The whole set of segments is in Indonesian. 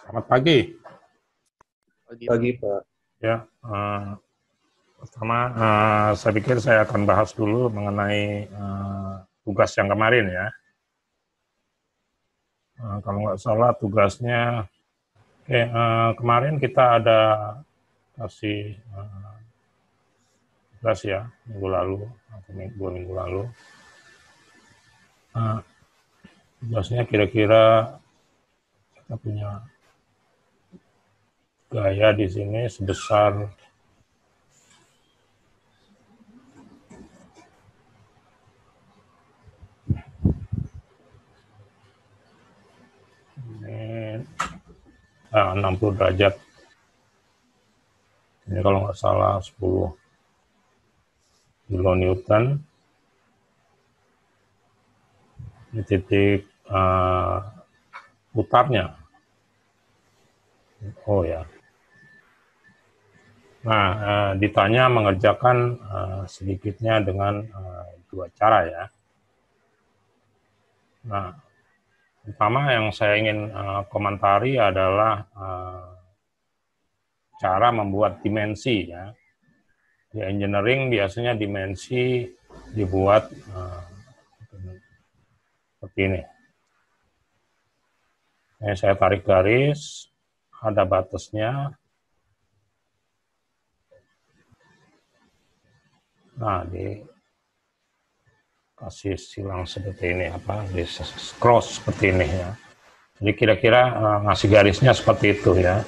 Selamat pagi. Pagi, Pak. Ya, pertama saya pikir saya akan bahas dulu mengenai tugas yang kemarin ya. Kalau nggak salah tugasnya, kemarin kita ada kasih tugas ya minggu lalu atau 2 minggu lalu. Tugasnya kira-kira kita punya gaya di sini sebesar ini 60 derajat. Ini kalau nggak salah 10 kilonewton di titik putarnya. Oh ya. Nah, ditanya mengerjakan sedikitnya dengan 2 cara ya. Nah, pertama yang saya ingin komentari adalah cara membuat dimensi ya. Di engineering biasanya dimensi dibuat seperti ini. Ini saya tarik garis, ada batasnya. Nah, kasih silang seperti ini, di cross seperti ini ya. Jadi kira-kira ngasih garisnya seperti itu ya.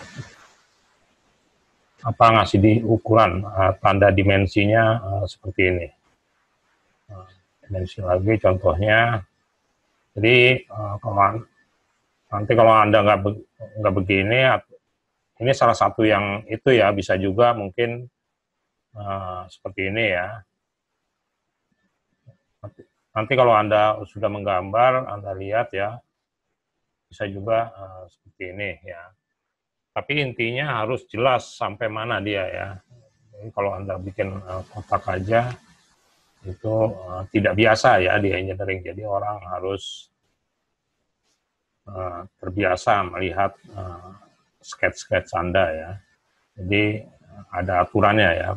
Ngasih di ukuran tanda dimensinya seperti ini. Dimensi lagi contohnya. Jadi kalau Anda nggak begini, ini salah satu yang itu ya, bisa juga mungkin seperti ini ya. Nanti kalau Anda sudah menggambar, Anda lihat ya, bisa juga seperti ini ya. Tapi intinya harus jelas sampai mana dia ya. Jadi kalau Anda bikin kotak aja, itu tidak biasa ya di engineering. Jadi orang harus terbiasa melihat sketch-sketch Anda ya. Jadi ada aturannya ya.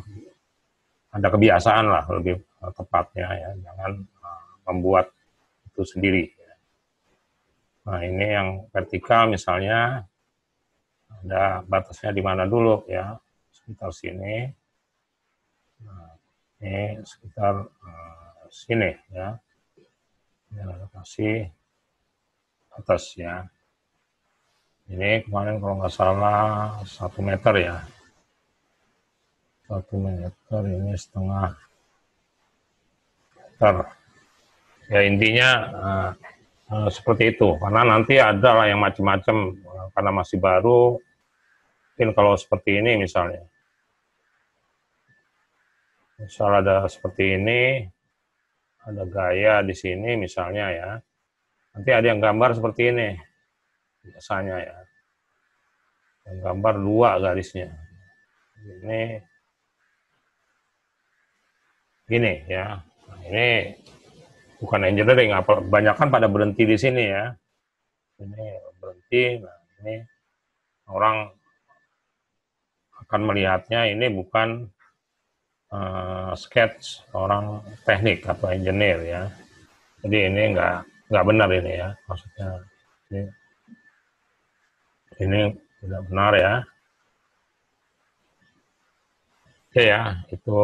Ada kebiasaan lah lebih tepatnya ya. Jangan membuat itu sendiri. Nah ini yang vertikal misalnya, ada batasnya di mana dulu ya, sekitar sini. Nah, ini sekitar sini ya. Ini kasih atas ya. Ini kemarin kalau nggak salah 1 meter ya. 1 meter ini setengah meter. Ya intinya seperti itu. Karena nanti ada lah yang macam-macam. Karena masih baru, mungkin kalau seperti ini misalnya. Misal ada seperti ini, ada gaya di sini misalnya ya. Nanti ada yang gambar seperti ini, biasanya ya. Yang gambar 2 garisnya. Ini, gini ya. Nah, ini bukan engineering, kebanyakan pada berhenti di sini ya. Ini berhenti, nah ini orang akan melihatnya ini bukan sketch orang teknik atau engineer ya. Jadi ini nggak benar ini ya, maksudnya ini tidak benar ya. Oke ya, itu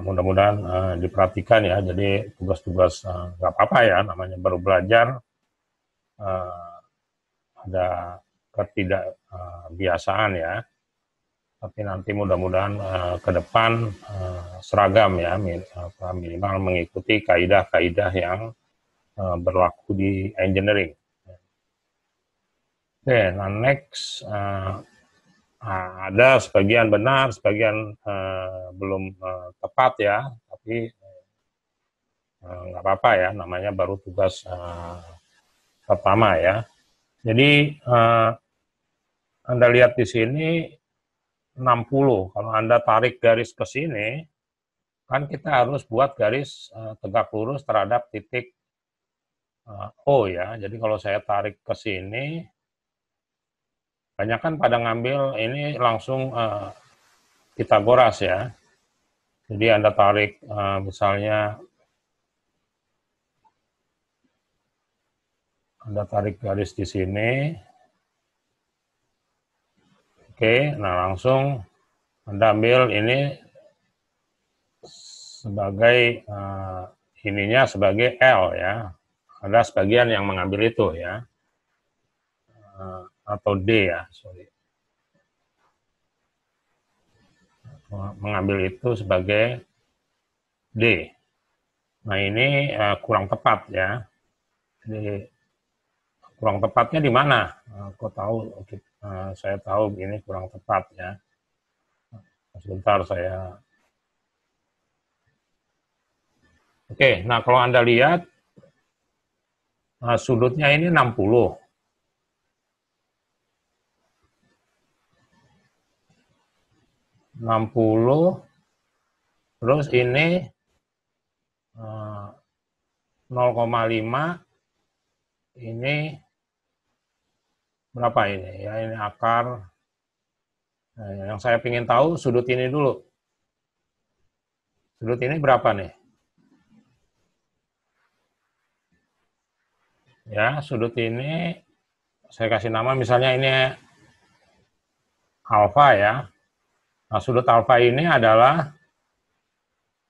mudah-mudahan diperhatikan ya. Jadi tugas-tugas nggak apa-apa ya, namanya baru belajar, ada ketidakbiasaan ya. Tapi nanti mudah-mudahan ke depan seragam ya, minimal mengikuti kaidah-kaidah yang berlaku di engineering. Oke, nah next, ada sebagian benar, sebagian belum tepat ya, tapi nggak apa-apa ya, namanya baru tugas pertama ya. Jadi Anda lihat di sini 60, kalau Anda tarik garis ke sini, kan kita harus buat garis tegak lurus terhadap titik O ya. Jadi kalau saya tarik ke sini, banyak kan pada ngambil ini langsung Pitagoras ya. Jadi Anda tarik misalnya Anda tarik garis di sini. Oke, nah langsung Anda ambil ini sebagai ininya sebagai L ya. Ada sebagian yang mengambil itu ya. Atau D ya, sorry. Mengambil itu sebagai D. Nah ini kurang tepat ya. Jadi kurang tepatnya di mana? Kok tahu? Saya tahu ini kurang tepat ya. Sebentar saya. Oke, nah kalau Anda lihat sudutnya ini 60. 60, terus ini 0,5, ini berapa ini? Ya ini akar. Nah, yang saya ingin tahu sudut ini dulu. Sudut ini berapa nih? Ya, sudut ini saya kasih nama misalnya ini alfa ya. Nah, sudut alfa ini adalah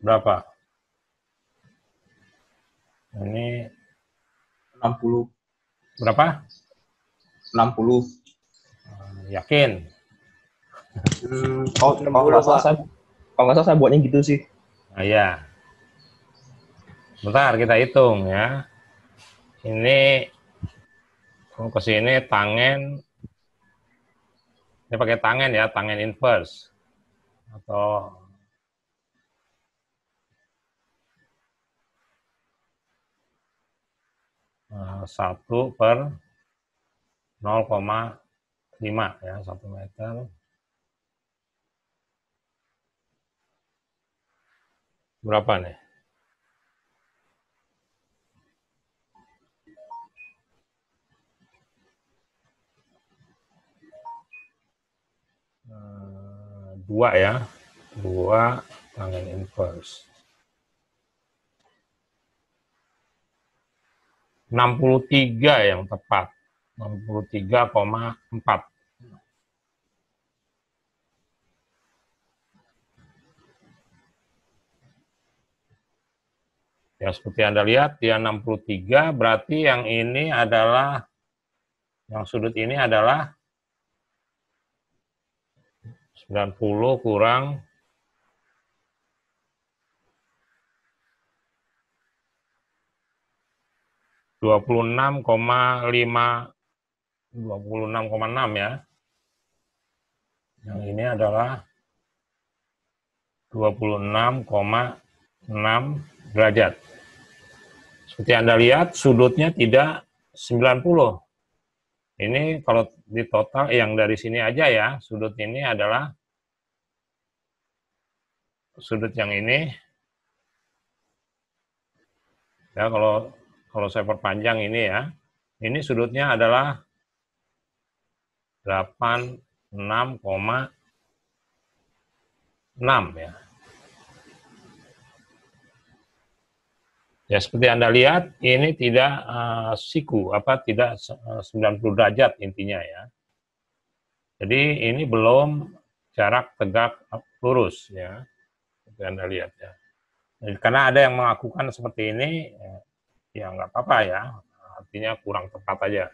berapa? Ini 60. Berapa? 60. Yakin? Kalau nggak salah saya buatnya gitu sih. Nah, ya. Bentar kita hitung ya. Ini ke sini tangen. Ini pakai tangen ya, tangen inverse. Atau 1/0,5 ya, 1 meter. Berapa nih? Dua ya, 2 tangen inverse. 63 yang tepat. 63,4. Ya, seperti Anda lihat, dia 63, berarti yang ini adalah, yang sudut ini adalah 90 kurang 26,5, 26,6 ya. Yang ini adalah 26,6 derajat. Seperti Anda lihat, sudutnya tidak 90. Ini kalau di total, yang dari sini aja ya, sudut ini adalah sudut yang ini. Ya, kalau saya perpanjang ini ya, ini sudutnya adalah 86,6 ya. Ya, seperti Anda lihat, ini tidak siku, tidak 90 derajat intinya ya. Jadi ini belum jarak tegak lurus ya, seperti Anda lihat ya. Jadi, karena ada yang mengakukan seperti ini, ya nggak apa-apa ya, artinya kurang tepat aja.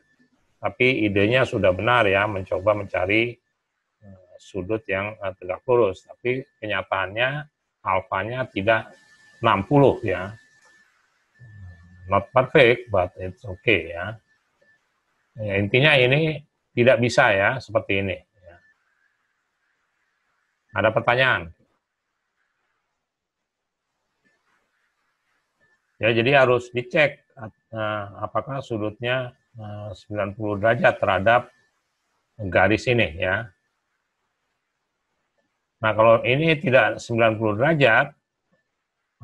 Tapi idenya sudah benar ya, mencoba mencari sudut yang tegak lurus. Tapi kenyataannya alfanya tidak 60 ya. Not perfect, but it's okay ya. Ya, intinya ini tidak bisa ya, seperti ini. Ya. Ada pertanyaan? Ya, jadi harus dicek apakah sudutnya 90 derajat terhadap garis ini ya. Nah, kalau ini tidak 90 derajat,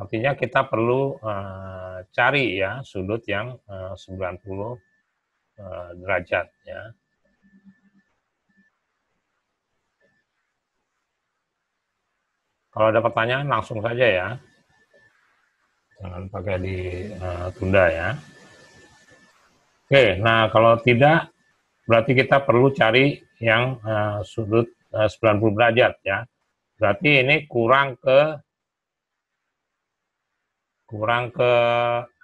artinya kita perlu cari ya sudut yang 90 derajat ya. Kalau ada pertanyaan langsung saja ya. Jangan pakai ditunda ya. Oke, nah kalau tidak berarti kita perlu cari yang sudut 90 derajat ya. Berarti ini kurang ke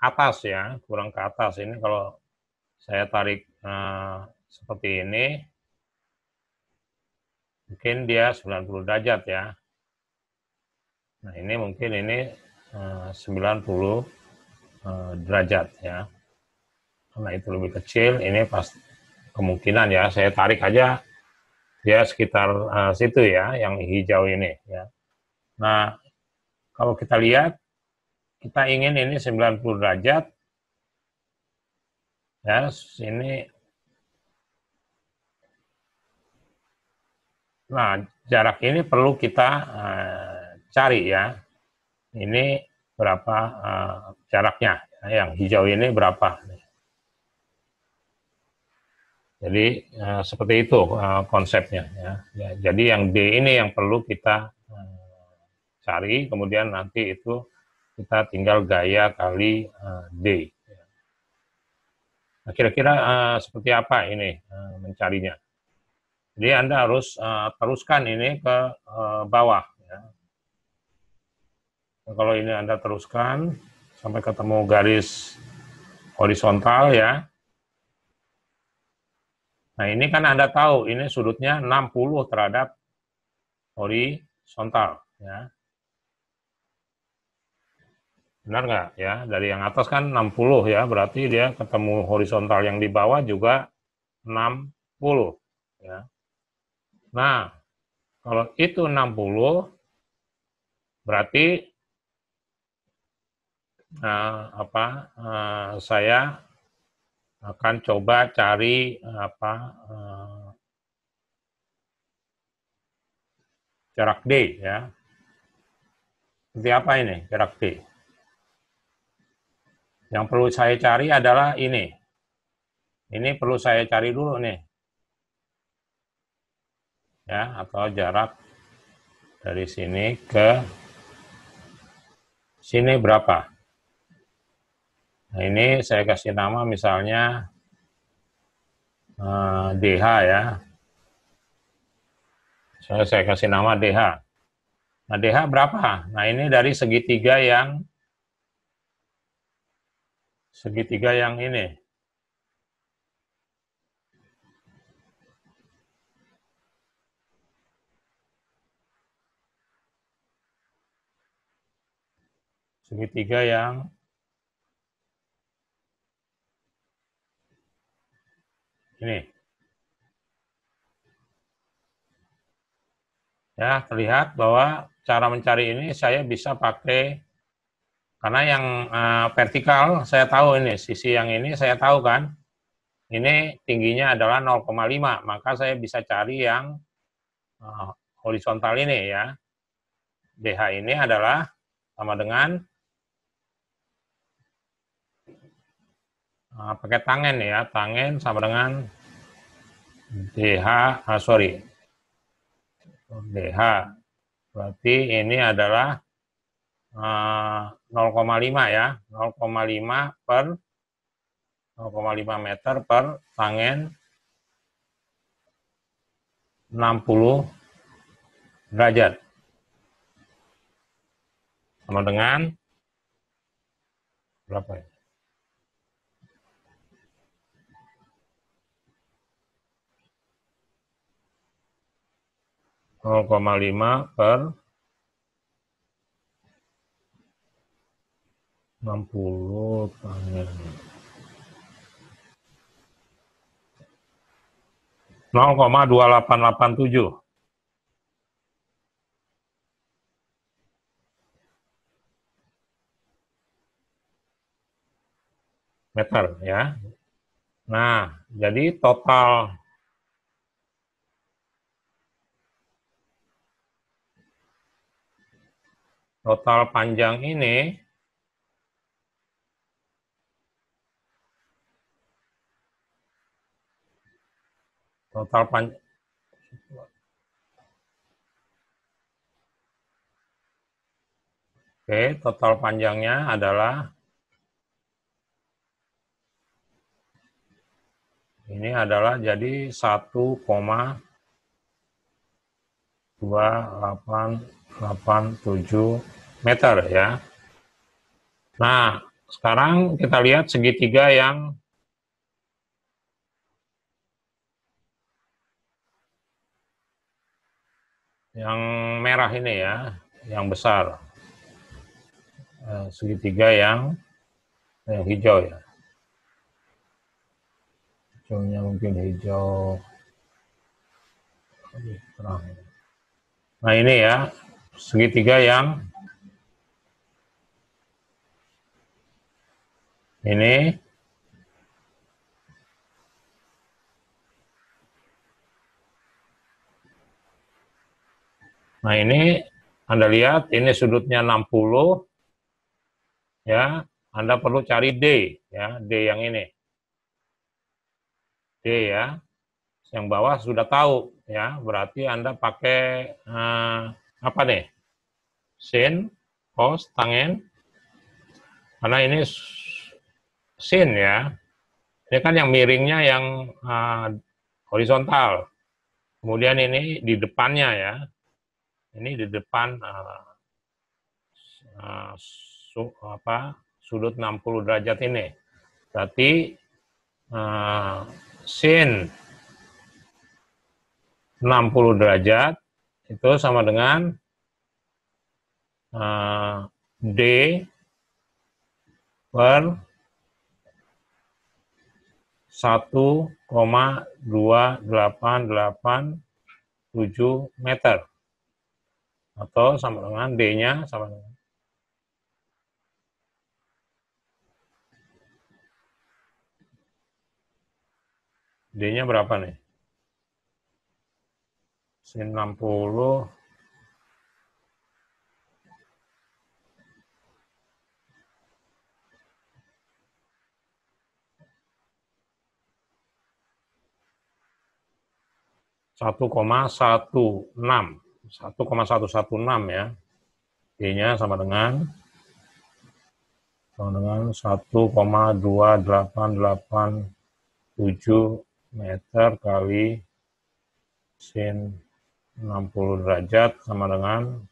atas ya, kurang ke atas. Ini kalau saya tarik seperti ini, mungkin dia 90 derajat ya. Nah ini mungkin ini 90 derajat ya. Karena itu lebih kecil, ini pasti kemungkinan ya, saya tarik aja dia sekitar situ ya, yang hijau ini ya. Nah, kalau kita lihat, kita ingin ini 90 derajat, ya, ini. Nah, jarak ini perlu kita cari ya. Ini berapa jaraknya, yang hijau ini berapa. Jadi seperti itu konsepnya ya. Jadi yang D ini yang perlu kita cari, kemudian nanti itu kita tinggal gaya kali D. Nah, kira-kira seperti apa ini mencarinya? Jadi Anda harus teruskan ini ke bawah. Ya. Nah, kalau ini Anda teruskan sampai ketemu garis horizontal ya. Nah ini kan Anda tahu ini sudutnya 60 terhadap horizontal ya. Benar nggak ya? Dari yang atas kan 60 ya, berarti dia ketemu horizontal yang di bawah juga 60 ya. Nah, kalau itu 60 berarti saya akan coba cari jarak D ya. Seperti apa ini jarak D? Yang perlu saya cari adalah ini. Ini perlu saya cari dulu nih. Ya, atau jarak dari sini ke sini berapa? Nah, ini saya kasih nama misalnya DH ya. Saya kasih nama DH. Nah, DH berapa? Nah, ini dari segitiga yang ini. Segitiga yang ini. Ya, terlihat bahwa cara mencari ini saya bisa pakai, karena yang vertikal saya tahu ini, sisi yang ini saya tahu kan, ini tingginya adalah 0,5, maka saya bisa cari yang horizontal ini ya. DH ini adalah sama dengan pakai tangen ya, tangen sama dengan DH, DH, berarti ini adalah 0,5 ya, 0,5 per 0,5 meter per tangen 60 derajat. Sama dengan berapa ya? .5 per 60 tangen 0,2887 meter ya. Nah, jadi total panjang ini Oke, total panjangnya adalah ini adalah jadi 1,2887 meter ya. Nah, sekarang kita lihat segitiga yang merah ini ya, yang besar. Segitiga yang hijau ya. Hijaunya mungkin hijau terang. Nah ini ya, segitiga yang ini. Nah ini Anda lihat, ini sudutnya 60, ya. Anda perlu cari D, ya, D yang ini. D ya, yang bawah sudah tahu, ya. Berarti Anda pakai apa nih? Sin, cos, tangen. Karena ini sin ya. Ini kan yang miringnya yang horizontal. Kemudian ini di depannya ya. Ini di depan sudut 60 derajat ini. Berarti sin 60 derajat itu sama dengan D per 1,2887 meter. Atau sama dengan D-nya sama dengan D-nya berapa nih? Sin 60 1,116 ya. D-nya sama dengan 1,2887 meter kali sin 60 derajat sama dengan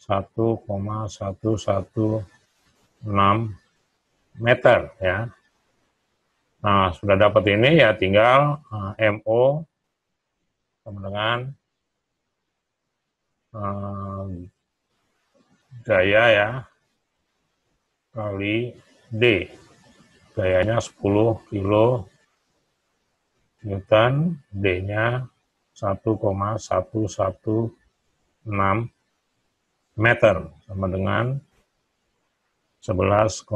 1,116 meter ya. Nah, sudah dapat ini ya tinggal MO sama dengan gaya ya kali D. Gayanya 10 kilo Newton, D-nya 1,116 meter sama dengan 11,16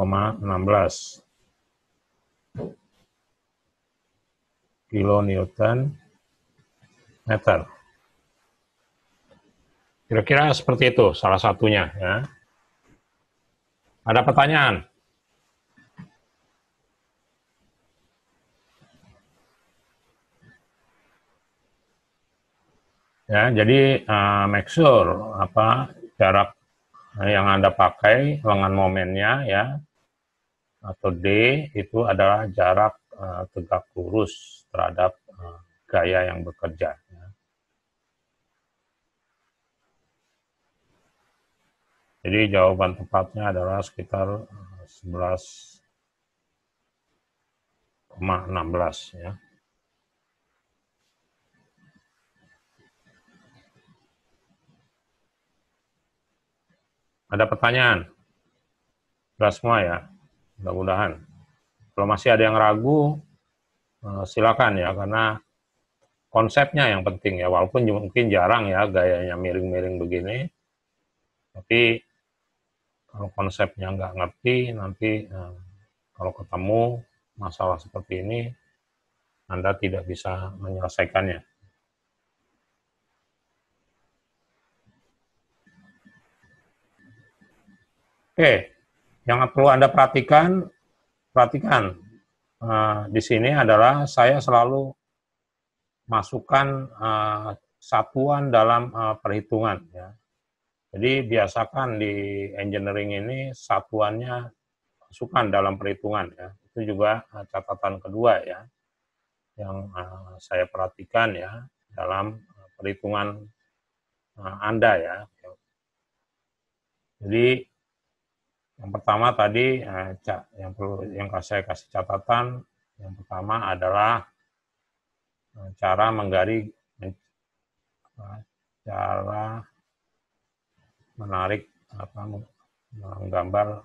kilonewton meter. Kira-kira seperti itu salah satunya ya. Ada pertanyaan? Ya, jadi make sure jarak yang Anda pakai lengan momennya ya atau D itu adalah jarak tegak lurus terhadap gaya yang bekerja. Ya. Jadi jawaban tepatnya adalah sekitar 11,16 ya. Ada pertanyaan? Sudah semua ya, mudah-mudahan. Kalau masih ada yang ragu, silakan ya, karena konsepnya yang penting ya, walaupun mungkin jarang ya gayanya miring-miring begini, tapi kalau konsepnya nggak ngerti, nanti kalau ketemu masalah seperti ini, Anda tidak bisa menyelesaikannya. Oke, yang perlu Anda perhatikan di sini adalah saya selalu masukkan satuan dalam perhitungan. Ya. Jadi biasakan di engineering ini satuannya masukkan dalam perhitungan ya. Itu juga catatan kedua ya yang saya perhatikan ya dalam perhitungan Anda ya. Jadi yang pertama tadi yang saya kasih catatan yang pertama adalah cara cara menarik menggambar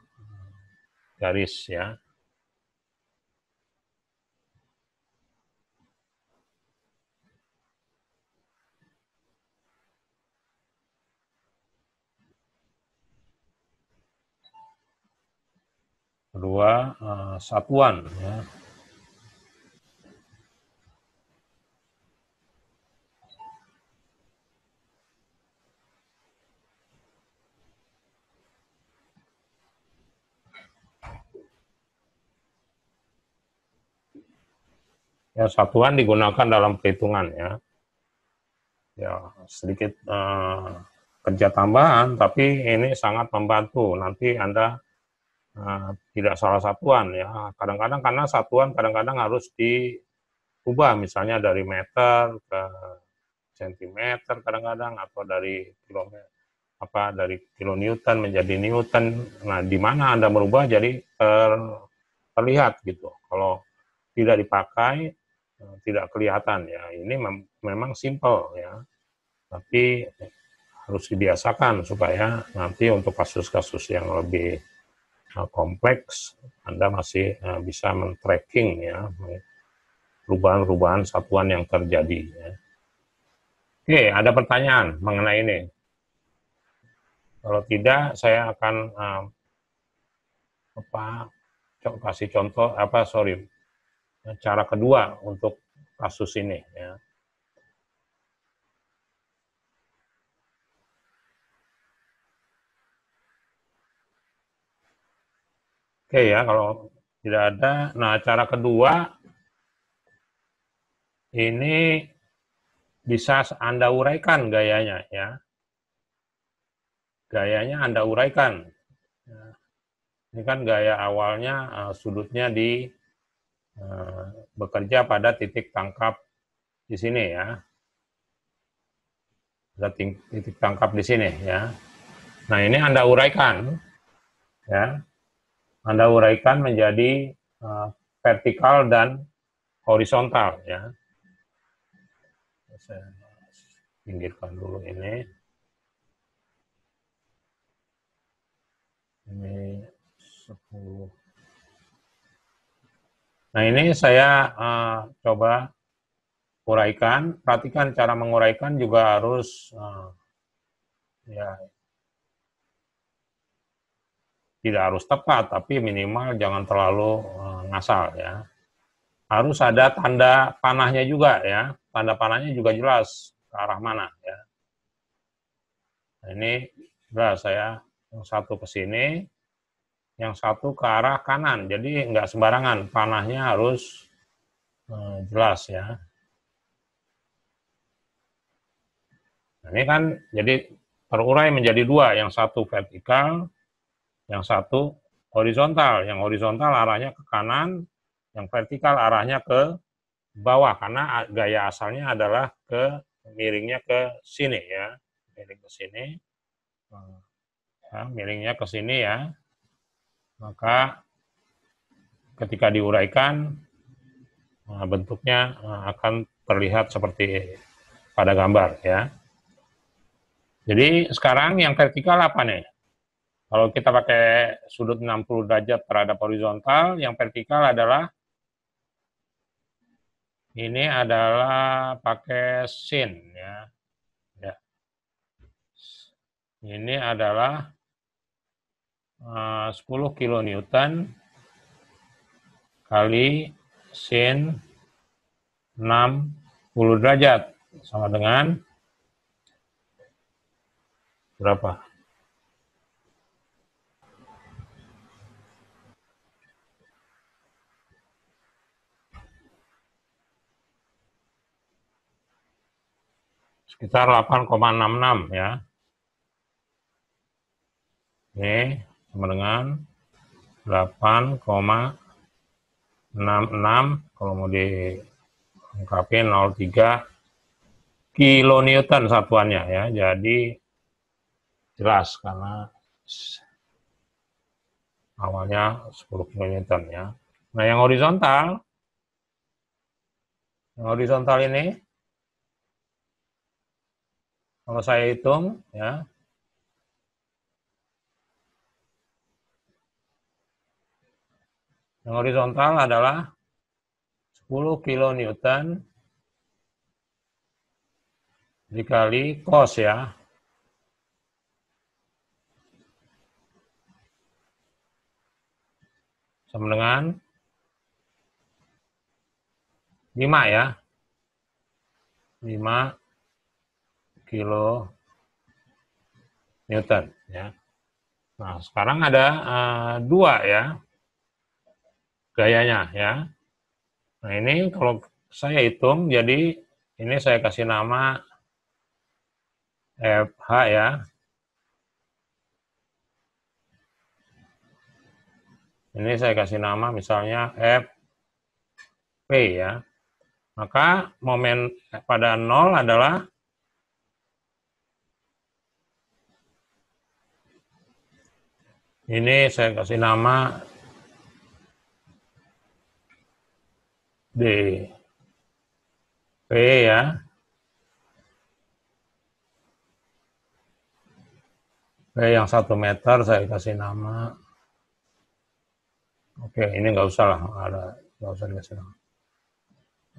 garis ya. Kedua, satuan ya. Ya, satuan digunakan dalam perhitungan ya. Ya, sedikit kerja tambahan, tapi ini sangat membantu. Nanti Anda tidak salah satuan ya. Kadang-kadang karena satuan kadang-kadang harus diubah, misalnya dari meter ke sentimeter kadang-kadang, atau dari kilometer dari kilonewton menjadi newton. Nah, di mana Anda merubah jadi terlihat gitu. Kalau tidak dipakai tidak kelihatan ya. Ini memang simple ya, tapi harus dibiasakan supaya nanti untuk kasus-kasus yang lebih kompleks Anda masih bisa men-tracking ya perubahan-perubahan satuan yang terjadi ya. Oke, ada pertanyaan mengenai ini? Kalau tidak, saya akan kasih contoh cara kedua untuk kasus ini ya. Oke ya, kalau tidak ada, nah cara kedua ini bisa Anda uraikan gayanya ya. Gayanya Anda uraikan. Ini kan gaya awalnya sudutnya bekerja pada titik tangkap di sini ya. Ada titik tangkap di sini ya. Nah, ini Anda uraikan ya. Anda uraikan menjadi vertikal dan horizontal ya. Saya pinggirkan dulu ini. Ini 10. Nah, ini saya coba uraikan. Perhatikan cara menguraikan juga harus ya tidak harus tepat, tapi minimal jangan terlalu ngasal ya. Harus ada tanda panahnya juga ya. Tanda panahnya juga jelas ke arah mana ya. Nah, ini jelas saya yang satu ke sini, yang satu ke arah kanan. Jadi nggak sembarangan, panahnya harus jelas ya. Nah, ini kan jadi terurai menjadi dua, yang satu vertikal, yang satu horizontal. Yang horizontal arahnya ke kanan, yang vertikal arahnya ke bawah, karena gaya asalnya adalah miringnya ke sini ya. Miring ke sini. Ya, miringnya ke sini ya. Maka ketika diuraikan, bentuknya akan terlihat seperti pada gambar ya. Jadi sekarang yang vertikal apa nih? Kalau kita pakai sudut 60 derajat terhadap horizontal, yang vertikal adalah ini adalah pakai sin ya. Ya. Ini adalah 10 kilonewton kali sin 60 derajat sama dengan berapa? Sekitar 8,66 ya. Ini sama dengan 8,66, kalau mau diungkapin 0,3 kilonewton satuannya ya. Jadi jelas karena awalnya 10 kilonewton ya. Nah, yang horizontal ini kalau saya hitung ya, yang horizontal adalah 10 kilonewton dikali cos ya. Sama dengan 5 ya. 5 kilo Newton ya. Nah, sekarang ada 2 ya gayanya ya. Nah, ini kalau saya hitung, jadi ini saya kasih nama FH ya. Ini saya kasih nama misalnya FP ya. Maka momen pada 0 adalah ini saya kasih nama DP ya. P yang 1 meter saya kasih nama. Oke, ini nggak usah lah, nggak usah dikasih nama.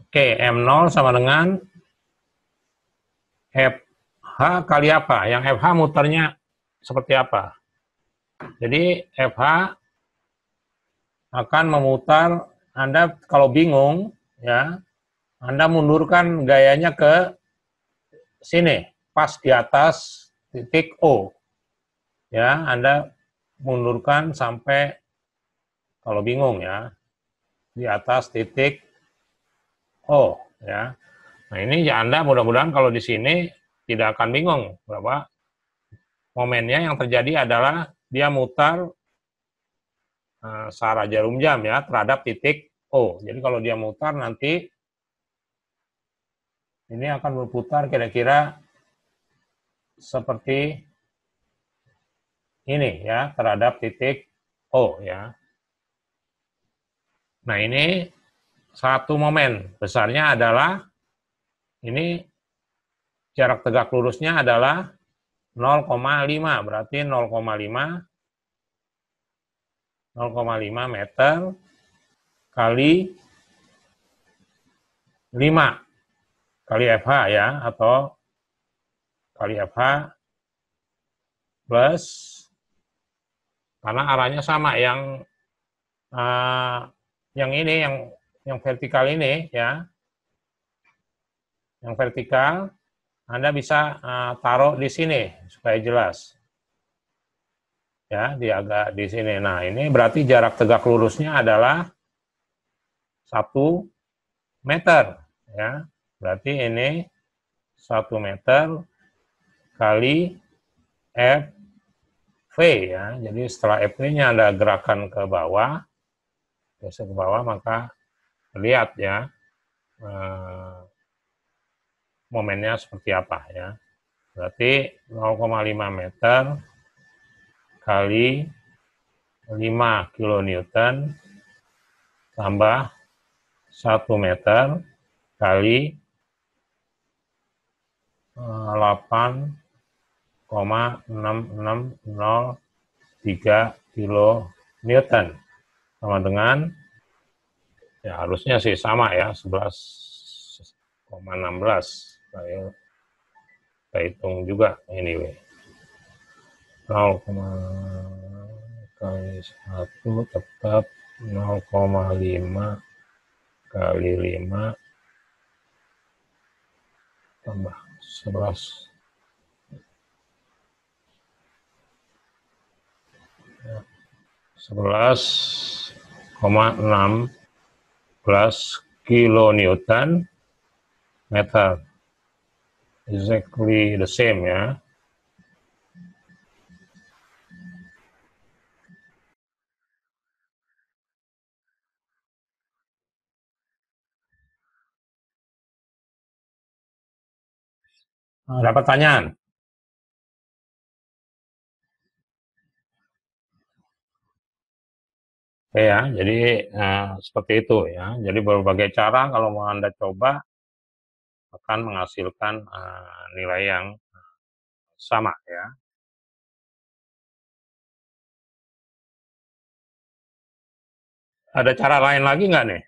Oke, M0 sama dengan FH kali apa? Yang FH muternya seperti apa? Jadi FH akan memutar, Anda kalau bingung ya, Anda mundurkan gayanya ke sini, pas di atas titik O. Ya, Anda mundurkan sampai kalau bingung ya, di atas titik O ya. Nah, ini ya Anda mudah-mudahan kalau di sini tidak akan bingung bahwa momennya yang terjadi adalah dia mutar searah jarum jam ya terhadap titik O. Jadi kalau dia mutar nanti ini akan berputar kira-kira seperti ini ya terhadap titik O ya. Nah, ini satu momen besarnya adalah ini jarak tegak lurusnya adalah 0,5, berarti 0,5 meter kali 5 kali FH ya, atau kali FH plus, karena arahnya sama, yang ini yang vertikal ini ya, yang vertikal Anda bisa taruh di sini supaya jelas ya, agak di sini. Nah, ini berarti jarak tegak lurusnya adalah 1 meter ya, berarti ini 1 meter kali FV ya. Jadi setelah FV-nya ada gerakan ke bawah, geser ke bawah, maka lihat ya momennya seperti apa ya. Berarti 0,5 meter kali 5 kilonewton tambah 1 meter kali 8,6603 kilonewton sama dengan ya, harusnya sih sama ya, 11,16. Saya hitung juga anyway. 0, kali 1 tetap 0,5 kali 5 tambah 11. 11,16 kilonewton meter. Exactly the same ya. Ada pertanyaan? Oke ya, jadi seperti itu ya. Jadi berbagai cara kalau mau Anda coba akan menghasilkan nilai yang sama ya. Ada cara lain lagi nggak nih?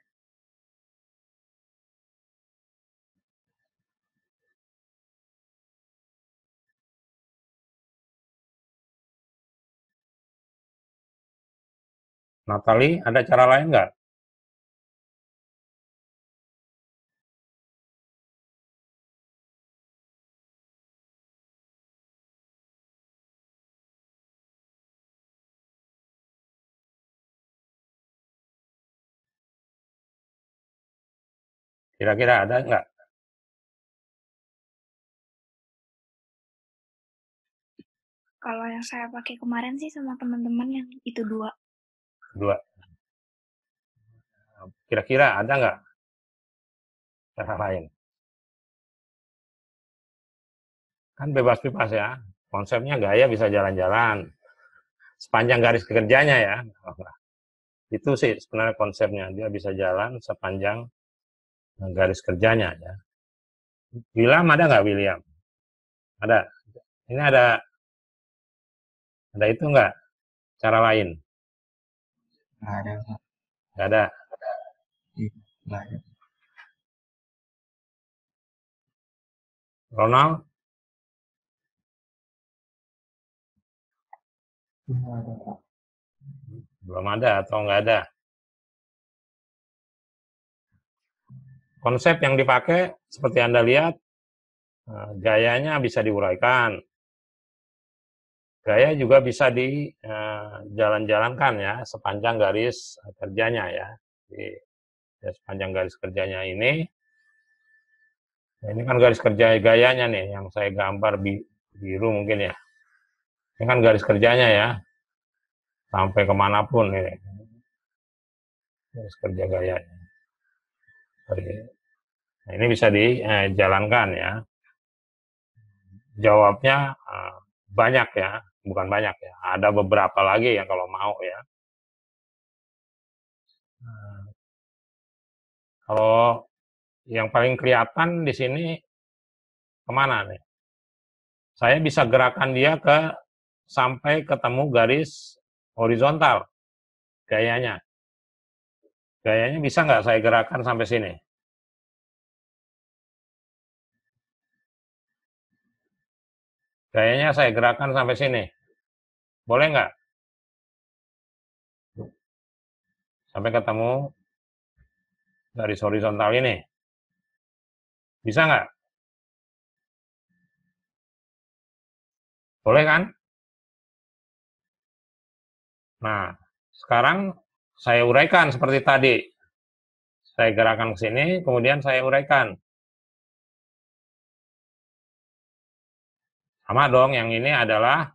Natali, ada cara lain nggak? Kira-kira ada nggak? Kalau yang saya pakai kemarin sih sama teman-teman yang itu dua. Dua. Kira-kira ada nggak cara lain? Kan bebas-bebas ya. Konsepnya gaya bisa jalan-jalan. Sepanjang garis kerjanya ya. Itu sih sebenarnya konsepnya. Dia bisa jalan sepanjang garis kerjanya ya. William ada nggak William? Ada. Ini ada itu nggak? Cara lain? Nggak ada. Nggak ada. Nggak ada. Ronald? Nggak ada, Pak. Belum ada atau nggak ada? Konsep yang dipakai seperti Anda lihat, gayanya bisa diuraikan. Gaya juga bisa dijalan-jalankan ya sepanjang garis kerjanya ya. Jadi, ya, sepanjang garis kerjanya ini kan garis kerja gayanya nih yang saya gambar biru mungkin ya. Ini kan garis kerjanya ya, sampai kemanapun ini garis kerja gayanya. Nah, ini bisa dijalankan ya. Jawabnya banyak ya, bukan banyak ya. Ada beberapa lagi yang kalau mau ya. Kalau yang paling kelihatan di sini kemana nih? Saya bisa gerakan dia sampai ketemu garis horizontal gayanya. Gayanya bisa nggak saya gerakan sampai sini? Gayanya saya gerakan sampai sini. Boleh nggak? Sampai ketemu garis horizontal ini. Bisa nggak? Boleh kan? Nah, sekarang saya uraikan seperti tadi. Saya gerakan ke sini, kemudian saya uraikan. Sama dong, yang ini adalah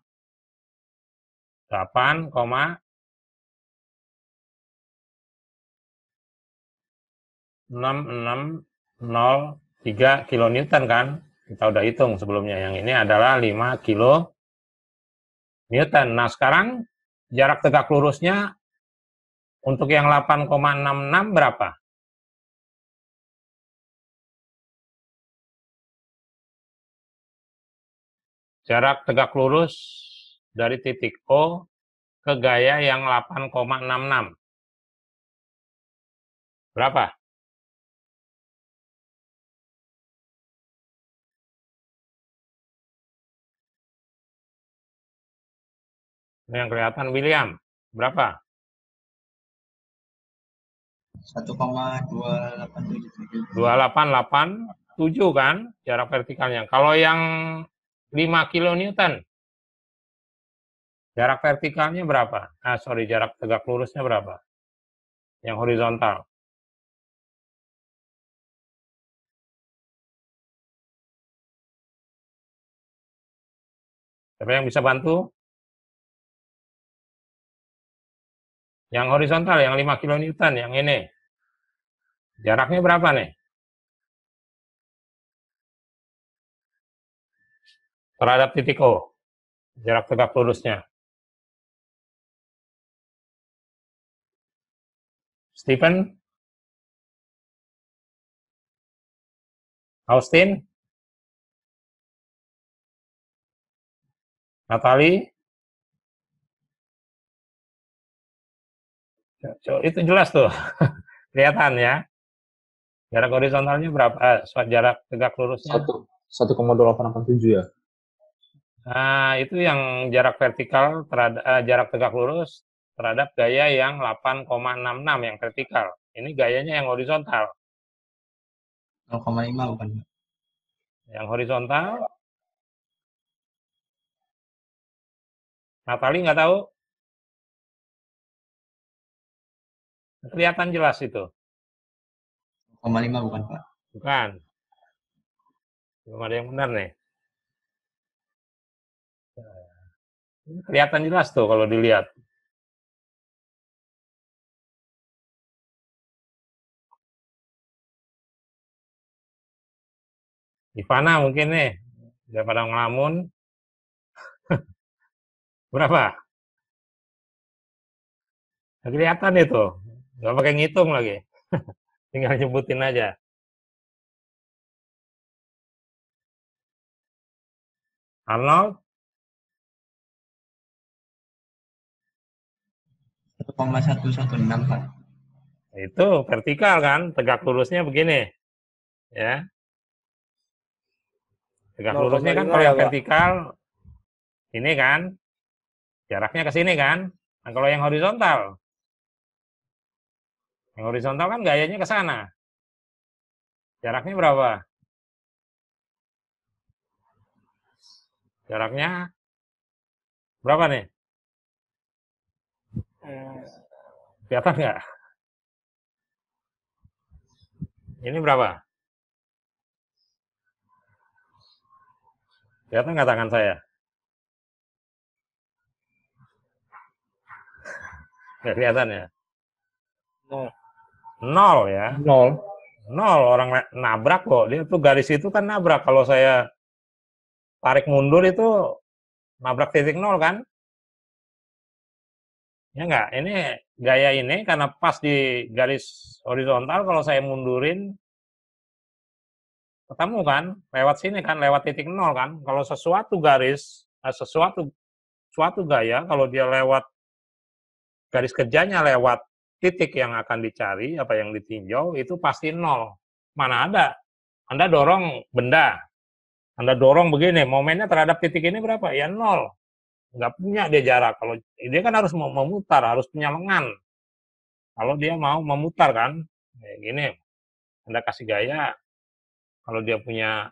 8,6603 kilonewton kan? Kita udah hitung sebelumnya. Yang ini adalah 5 kilonewton. Nah, sekarang jarak tegak lurusnya untuk yang 8,66 berapa? Jarak tegak lurus dari titik O ke gaya yang 8,66. Berapa? Ini yang kelihatan William. Berapa? 2887 kan jarak vertikalnya. Kalau yang 5 kilonewton, jarak vertikalnya berapa? Jarak tegak lurusnya berapa? Yang horizontal. Siapa yang bisa bantu? Yang horizontal, yang 5 kilonewton, yang ini. Jaraknya berapa nih? terhadap titik O, jarak tegak lurusnya. Stephen, Austin, Natali, itu jelas tuh, kelihatan ya. Jarak horizontalnya berapa? Jarak tegak lurusnya. 1,2887 ya. Nah, itu yang jarak vertikal terhadap jarak tegak lurus terhadap gaya yang 8,66 yang vertikal. Ini gayanya yang horizontal. 0,5 bukan, Pak? Yang horizontal, Natali nggak tahu? Kelihatan jelas itu. 0,5 bukan, Pak? Bukan. Belum ada yang benar nih. Ini kelihatan jelas tuh kalau dilihat. Ivana mungkin nih, daripada ngelamun. Berapa? Nggak kelihatan itu. Nggak pakai ngitung lagi. Tinggal nyebutin aja. Arnold, 1,116, Pak. itu vertikal kan, tegak lurusnya begini. Ya, tegak lurusnya kan 0,5 kalau ya, yang Pak. vertikal, ini kan, jaraknya ke sini kan. Nah, kalau yang horizontal kan gayanya ke sana. Jaraknya berapa? Jaraknya berapa nih? Kelihatan nggak? Ini berapa? Kelihatan nggak tangan saya? Nggak kelihatan ya? Nol. Nol ya. 0. Nol, orang nabrak kok. Dia tuh garis itu kan nabrak. Kalau saya tarik mundur itu nabrak titik nol kan? Ya nggak? Ini gaya ini karena pas di garis horizontal, kalau saya mundurin, ketemu kan? Lewat sini kan? Lewat titik nol kan? Kalau sesuatu garis, suatu gaya, kalau dia lewat garis kerjanya lewat titik yang akan dicari, apa yang ditinjau, itu pasti nol. Mana ada? Anda dorong benda, Anda dorong begini, momennya terhadap titik ini berapa? Ya nol. Nggak punya dia jarak. Kalau dia kan harus memutar, harus punya lengan. Kalau dia mau memutar kan, kayak gini, Anda kasih gaya, kalau dia punya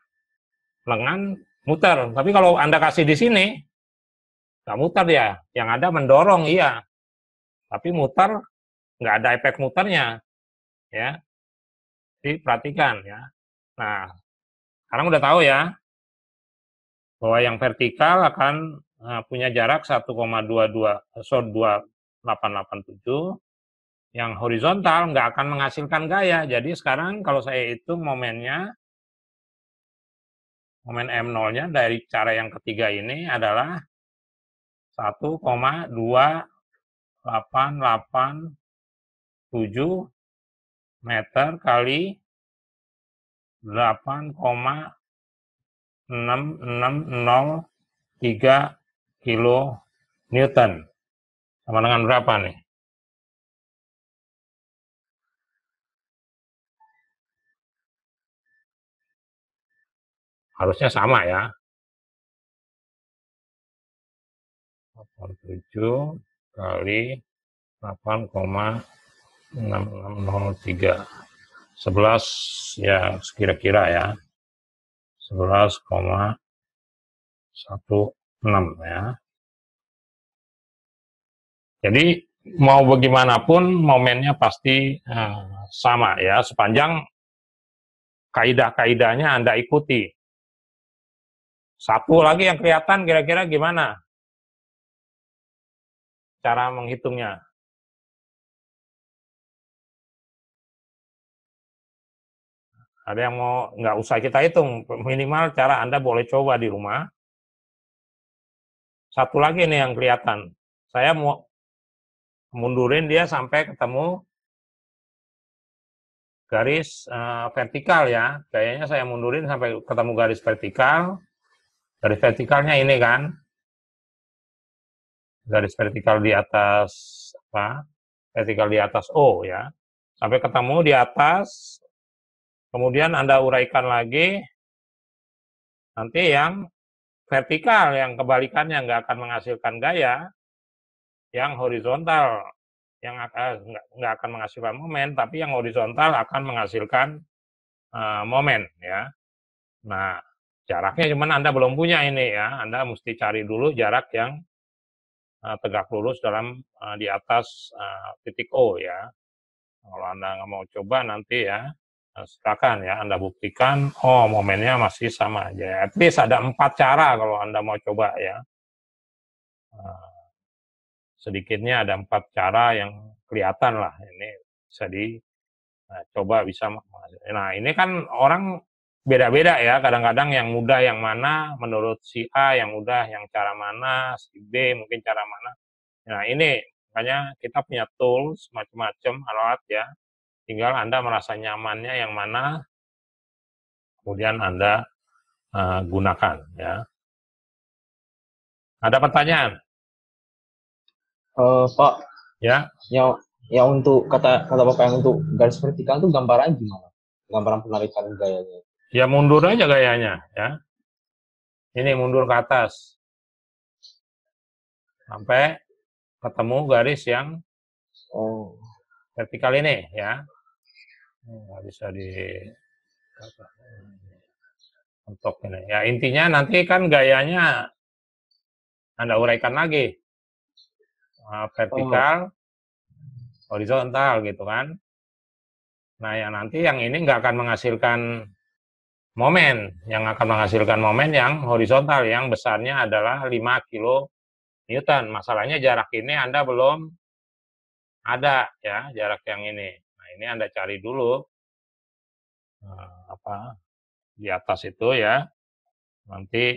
lengan, muter. Tapi kalau Anda kasih di sini, nggak muter dia. Yang ada mendorong, iya. Tapi muter, nggak ada efek muternya. Ya, jadi perhatikan ya. Nah, sekarang udah tahu ya, bahwa yang vertikal akan punya jarak 1,2887, yang horizontal nggak akan menghasilkan gaya. Jadi sekarang kalau saya hitung momennya, momen M0-nya dari cara yang ketiga ini adalah 1,2887 meter kali 8,6603 kilo Newton. Sama dengan berapa nih? Harusnya sama ya. 87 kali 8,6603. 11 ya kira-kira ya. 11,16 ya. Jadi mau bagaimanapun momennya pasti sama ya, sepanjang kaidah-kaidahnya Anda ikuti. Satu lagi yang kelihatan kira-kira gimana cara menghitungnya? Ada yang mau, nggak usah kita hitung, minimal cara Anda boleh coba di rumah. satu lagi nih yang kelihatan. Saya mau mundurin dia sampai ketemu garis vertikal ya. Gayanya saya mundurin sampai ketemu garis vertikal. Garis vertikalnya ini kan. Garis vertikal di atas apa? Vertikal di atas O ya. Sampai ketemu di atas. Kemudian Anda uraikan lagi. Nanti yang vertikal, yang kebalikannya nggak akan menghasilkan gaya. Yang horizontal yang nggak akan menghasilkan momen, tapi yang horizontal akan menghasilkan momen ya. Nah, jaraknya cuman Anda belum punya ini ya. Anda mesti cari dulu jarak yang tegak lurus dalam di atas titik O ya. Kalau Anda nggak mau coba nanti ya, silakan ya Anda buktikan. Oh, momennya masih sama aja. At least ada 4 cara kalau Anda mau coba ya. Sedikitnya ada 4 cara yang kelihatan lah ini bisa coba bisa. Nah ini kan orang beda-beda ya, kadang-kadang yang mudah yang mana menurut si A, yang mudah yang cara mana, si B mungkin cara mana. Nah ini makanya kita punya tools macam-macam alat ya, tinggal Anda merasa nyamannya yang mana kemudian Anda gunakan ya. Ada pertanyaan? Pak, Ya. yang untuk kata Bapak yang untuk garis vertikal itu gambaran gimana? Gambaran penarikan gayanya. Ya mundur aja gayanya ya. Ini mundur ke atas. Sampai ketemu garis yang vertikal ini ya. Nggak bisa untuk ini. Ya intinya nanti kan gayanya Anda uraikan lagi. Vertikal, horizontal gitu kan. Nah yang nanti yang ini nggak akan menghasilkan momen. Yang akan menghasilkan momen yang horizontal, yang besarnya adalah 5 kilo Newton. Masalahnya jarak ini Anda belum ada ya, jarak yang ini. Nah ini Anda cari dulu di atas itu ya. Nanti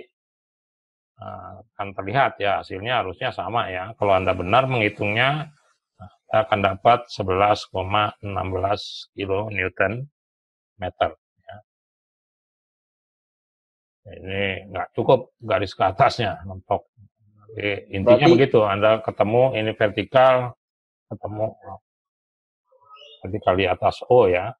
akan terlihat ya hasilnya harusnya sama ya. Kalau Anda benar menghitungnya akan dapat 11,16 kilo Newton meter. Ya. Ini nggak cukup garis ke atasnya mentok. Jadi, intinya berarti, begitu. Anda ketemu ini vertikal, ketemu vertikal di atas O ya.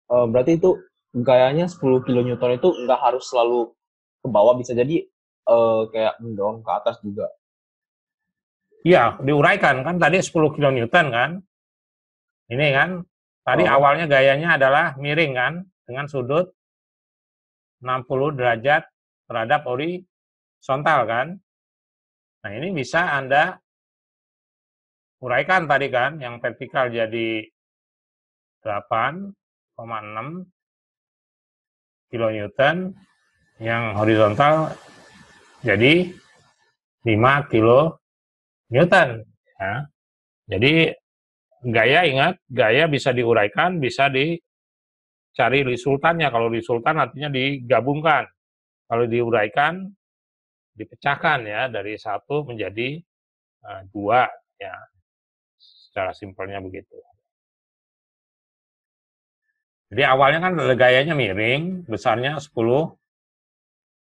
Berarti itu gayanya 10 kilo Newton itu nggak harus selalu ke bawah, bisa jadi kayak mendorong ke atas juga. Iya, diuraikan kan tadi 10 kilo Newton kan. Ini kan tadi awalnya gayanya adalah miring kan dengan sudut 60 derajat terhadap horizontal kan. Nah, ini bisa Anda uraikan tadi kan yang vertikal jadi 8,6 kilo Newton, yang horizontal jadi 5 kilo Newton ya. Jadi gaya, ingat, gaya bisa diuraikan, bisa dicari resultannya. Kalau resultan artinya digabungkan. Kalau diuraikan, dipecahkan ya, dari 1 menjadi 2 ya. Secara simpelnya begitu. Jadi awalnya kan gayanya miring, besarnya 10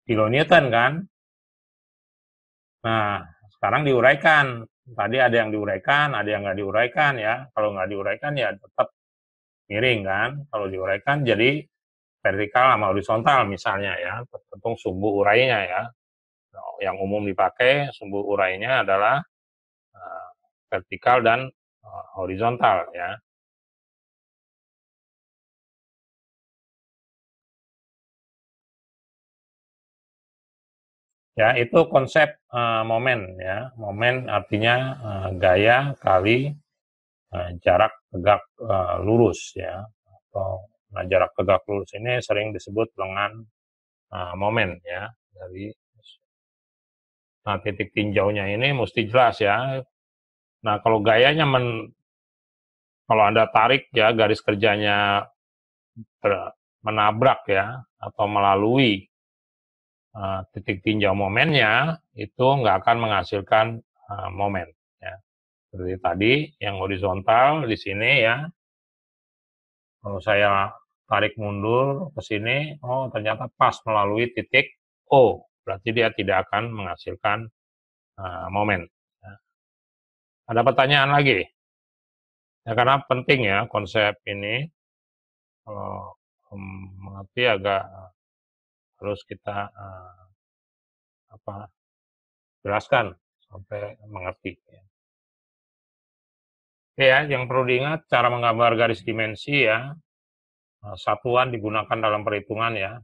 kilonewton kan. Nah, sekarang diuraikan. Tadi ada yang diuraikan, ada yang nggak diuraikan ya. Kalau nggak diuraikan ya tetap miring kan. Kalau diuraikan jadi vertikal sama horizontal misalnya ya. Tergantung sumbu urainya ya. Yang umum dipakai sumbu urainya adalah vertikal dan horizontal ya. Ya, itu konsep momen ya. Momen artinya gaya kali jarak tegak lurus ya. Atau jarak tegak lurus ini sering disebut dengan momen ya. Dari titik tinjaunya ini mesti jelas ya. Nah, kalau gayanya kalau Anda tarik ya garis kerjanya menabrak ya atau melalui titik tinjau momennya itu nggak akan menghasilkan momen. Ya. Seperti tadi yang horizontal di sini ya, kalau saya tarik mundur ke sini, oh ternyata pas melalui titik O, berarti dia tidak akan menghasilkan momen. Ya. Ada pertanyaan lagi? Ya, karena penting ya konsep ini, kalau mengerti agak harus kita jelaskan sampai mengerti. Ya. Oke ya, yang perlu diingat cara menggambar garis dimensi ya, satuan digunakan dalam perhitungan ya.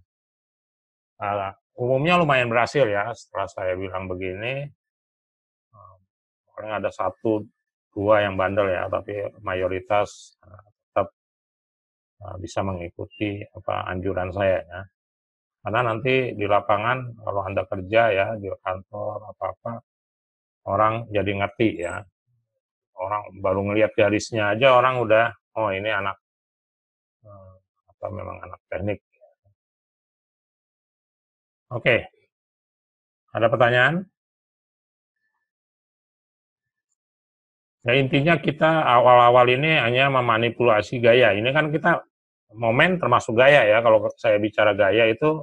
Umumnya lumayan berhasil ya setelah saya bilang begini. Paling ada 1, 2 yang bandel ya, tapi mayoritas tetap bisa mengikuti anjuran saya ya. Karena nanti di lapangan kalau Anda kerja ya di kantor apa-apa, orang jadi ngerti ya. Orang baru ngelihat garisnya aja orang udah, oh ini anak memang anak teknik. Oke. Ada pertanyaan? Ya intinya kita awal-awal ini hanya memanipulasi gaya. Ini kan kita momen termasuk gaya ya. Kalau saya bicara gaya itu,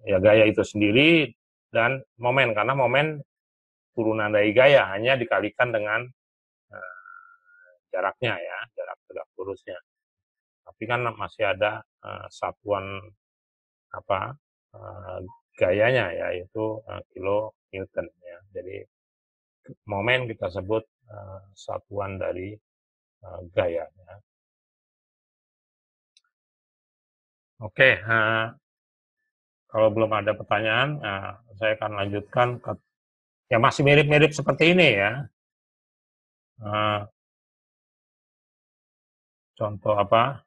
ya gaya itu sendiri dan momen. Karena momen turunan dari gaya hanya dikalikan dengan jaraknya ya, jarak tegak lurusnya. Tapi kan masih ada satuan gayanya ya, yaitu kilonewton ya. Jadi momen kita sebut satuan dari gaya. Ya. Oke, kalau belum ada pertanyaan, saya akan lanjutkan ke ya masih mirip-mirip seperti ini ya. Contoh apa?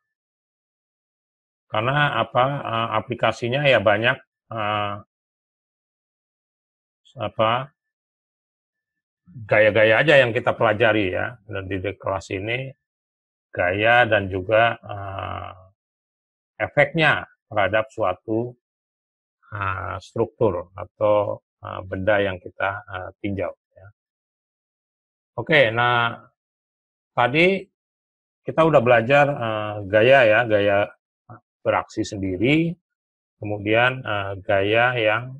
Karena aplikasinya ya banyak gaya-gaya aja yang kita pelajari ya. Dan di kelas ini gaya dan juga efeknya terhadap suatu struktur atau benda yang kita tinjau. Ya. Oke, nah tadi kita udah belajar gaya ya, gaya beraksi sendiri, kemudian gaya yang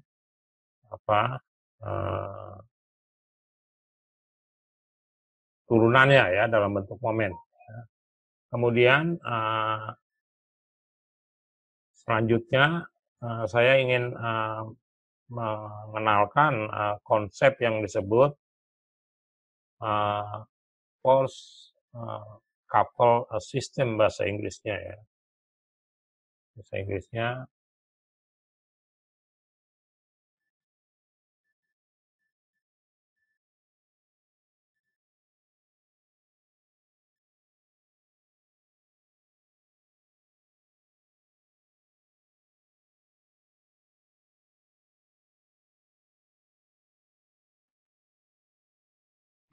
turunannya ya dalam bentuk momen. Ya. Kemudian selanjutnya saya ingin mengenalkan konsep yang disebut force couple system bahasa Inggrisnya ya. Bahasa Inggrisnya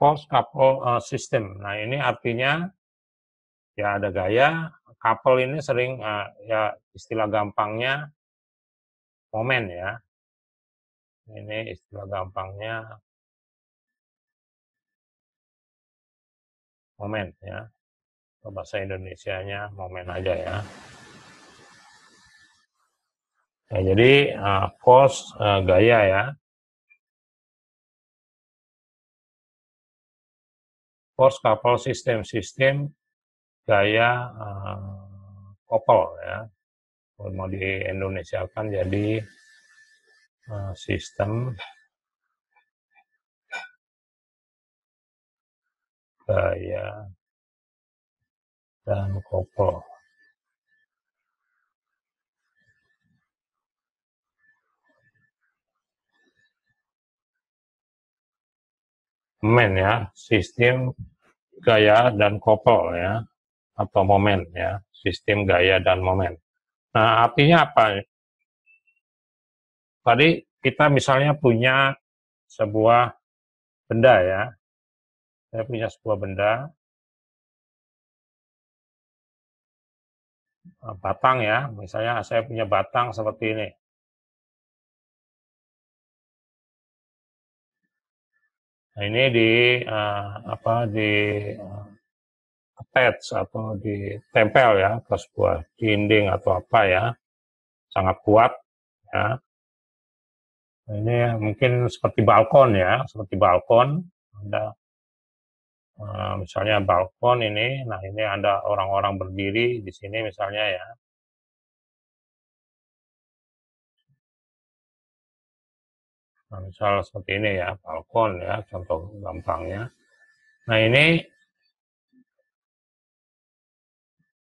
force couple system. Nah ini artinya ya ada gaya, couple ini sering ya istilah gampangnya momen ya. Ini istilah gampangnya momen ya. Bahasa Indonesianya momen aja ya. Ya jadi force gaya ya. Force couple sistem gaya couple ya. Kalau mau di Indonesia kan jadi sistem gaya dan couple. Momen ya, sistem gaya dan couple ya, atau momen ya, sistem gaya dan momen. Nah artinya apa? Tadi kita misalnya punya sebuah benda ya, saya punya sebuah benda, batang ya, misalnya saya punya batang seperti ini. Nah, ini di attach atau ditempel ya ke sebuah dinding atau apa ya, sangat kuat ya. Nah, ini mungkin seperti balkon ya, seperti balkon. Ada misalnya balkon ini, nah ini ada orang-orang berdiri di sini misalnya ya. Nah, misal seperti ini ya, balkon ya, contoh gampangnya. Nah, ini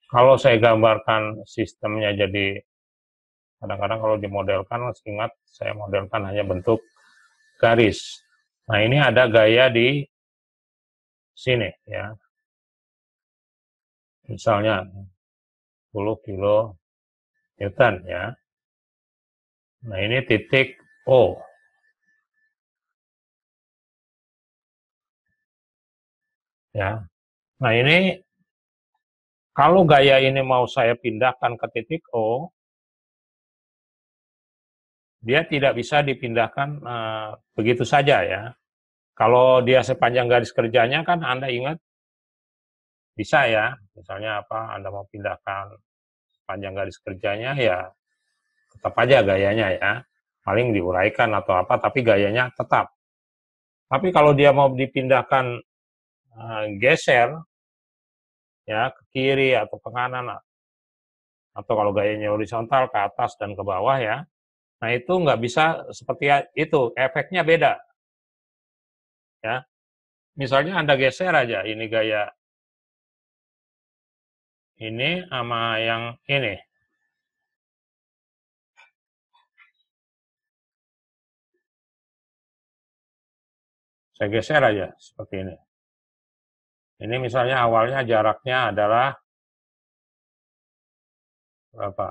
kalau saya gambarkan sistemnya jadi, kadang-kadang kalau dimodelkan, ingat saya modelkan hanya bentuk garis. Nah, ini ada gaya di sini ya. Misalnya 10 kilo Newton ya. Nah, ini titik O. Ya. Nah, ini kalau gaya ini mau saya pindahkan ke titik O, dia tidak bisa dipindahkan begitu saja ya. Kalau dia sepanjang garis kerjanya kan Anda ingat bisa ya. Misalnya apa, Anda mau pindahkan sepanjang garis kerjanya ya tetap aja gayanya ya. Paling diuraikan atau apa, tapi gayanya tetap. Tapi kalau dia mau dipindahkan geser ya ke kiri atau ke kanan, atau kalau gayanya horizontal ke atas dan ke bawah ya, nah itu nggak bisa seperti itu, efeknya beda ya. Misalnya Anda geser aja ini gaya ini sama yang ini, saya geser aja seperti ini. Ini misalnya awalnya jaraknya adalah berapa?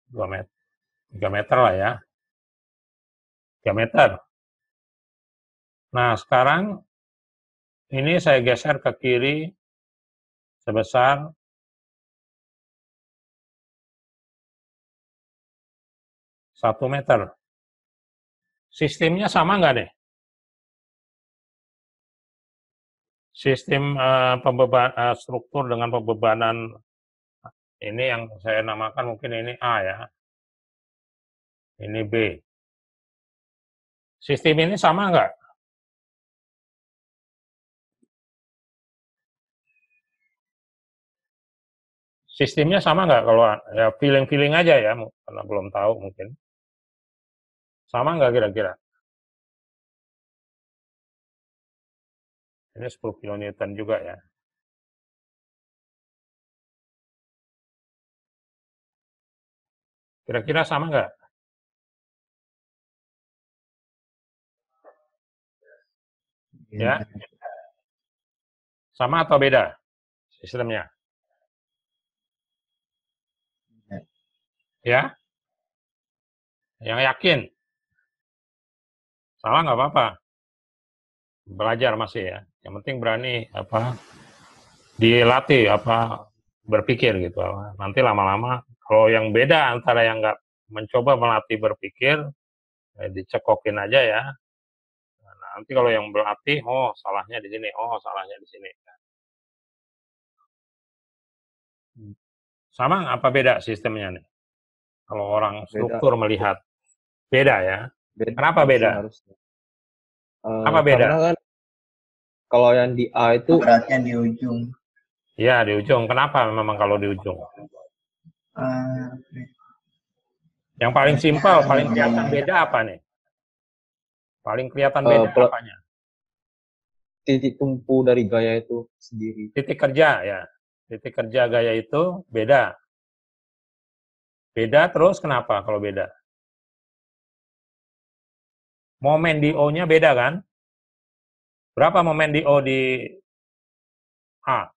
2 meter, 3 meter lah ya, 3 meter. Nah, sekarang ini saya geser ke kiri sebesar 1 meter. Sistemnya sama nggak nih? Sistem struktur dengan pembebanan ini yang saya namakan mungkin ini A ya, ini B. Sistem ini sama nggak? Sistemnya sama nggak? Kalau ya feeling-feeling aja ya, karena belum tahu mungkin. Sama nggak kira-kira? Ini 10 kN juga ya. Kira-kira sama nggak? Ya, sama atau beda sistemnya? Ya, yang yakin? Salah nggak apa-apa. Belajar masih ya. Yang penting berani dilatih berpikir gitu. Nanti lama-lama kalau yang beda antara yang nggak mencoba melatih berpikir, dicekokin aja ya. Nah, nanti kalau yang berlatih, oh salahnya di sini, oh salahnya di sini. Sama apa beda sistemnya nih? Kalau orang struktur melihat beda ya. Kenapa beda? Harusnya. Apa beda? Karena kan kalau yang di A itu beratnya di ujung. Iya, di ujung. Kenapa memang kalau di ujung? Yang paling simpel, paling kelihatan beda apa nih? Paling kelihatan beda apanya? titik tumpu dari gaya itu sendiri. Titik kerja ya. Titik kerja gaya itu beda. Beda terus kenapa kalau beda? Momen di O-nya beda kan? Berapa momen di O di A?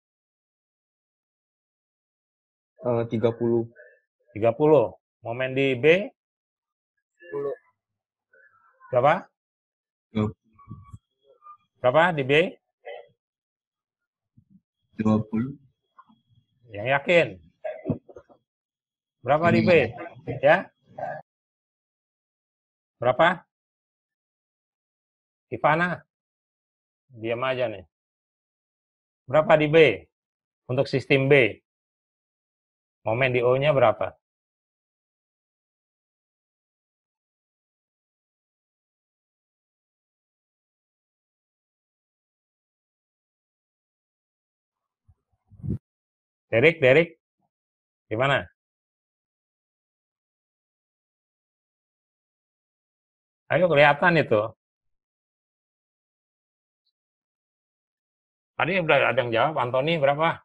30. 30. Momen di B? 10. Berapa? 20. Berapa di B? 20. Yang yakin. Berapa di B? Ya, berapa? Ivana, diam aja nih. Berapa di B? Untuk sistem B. Momen di O-nya berapa? Derek, gimana? Ayo kelihatan itu. Tadi udah ada yang jawab, Anthony berapa?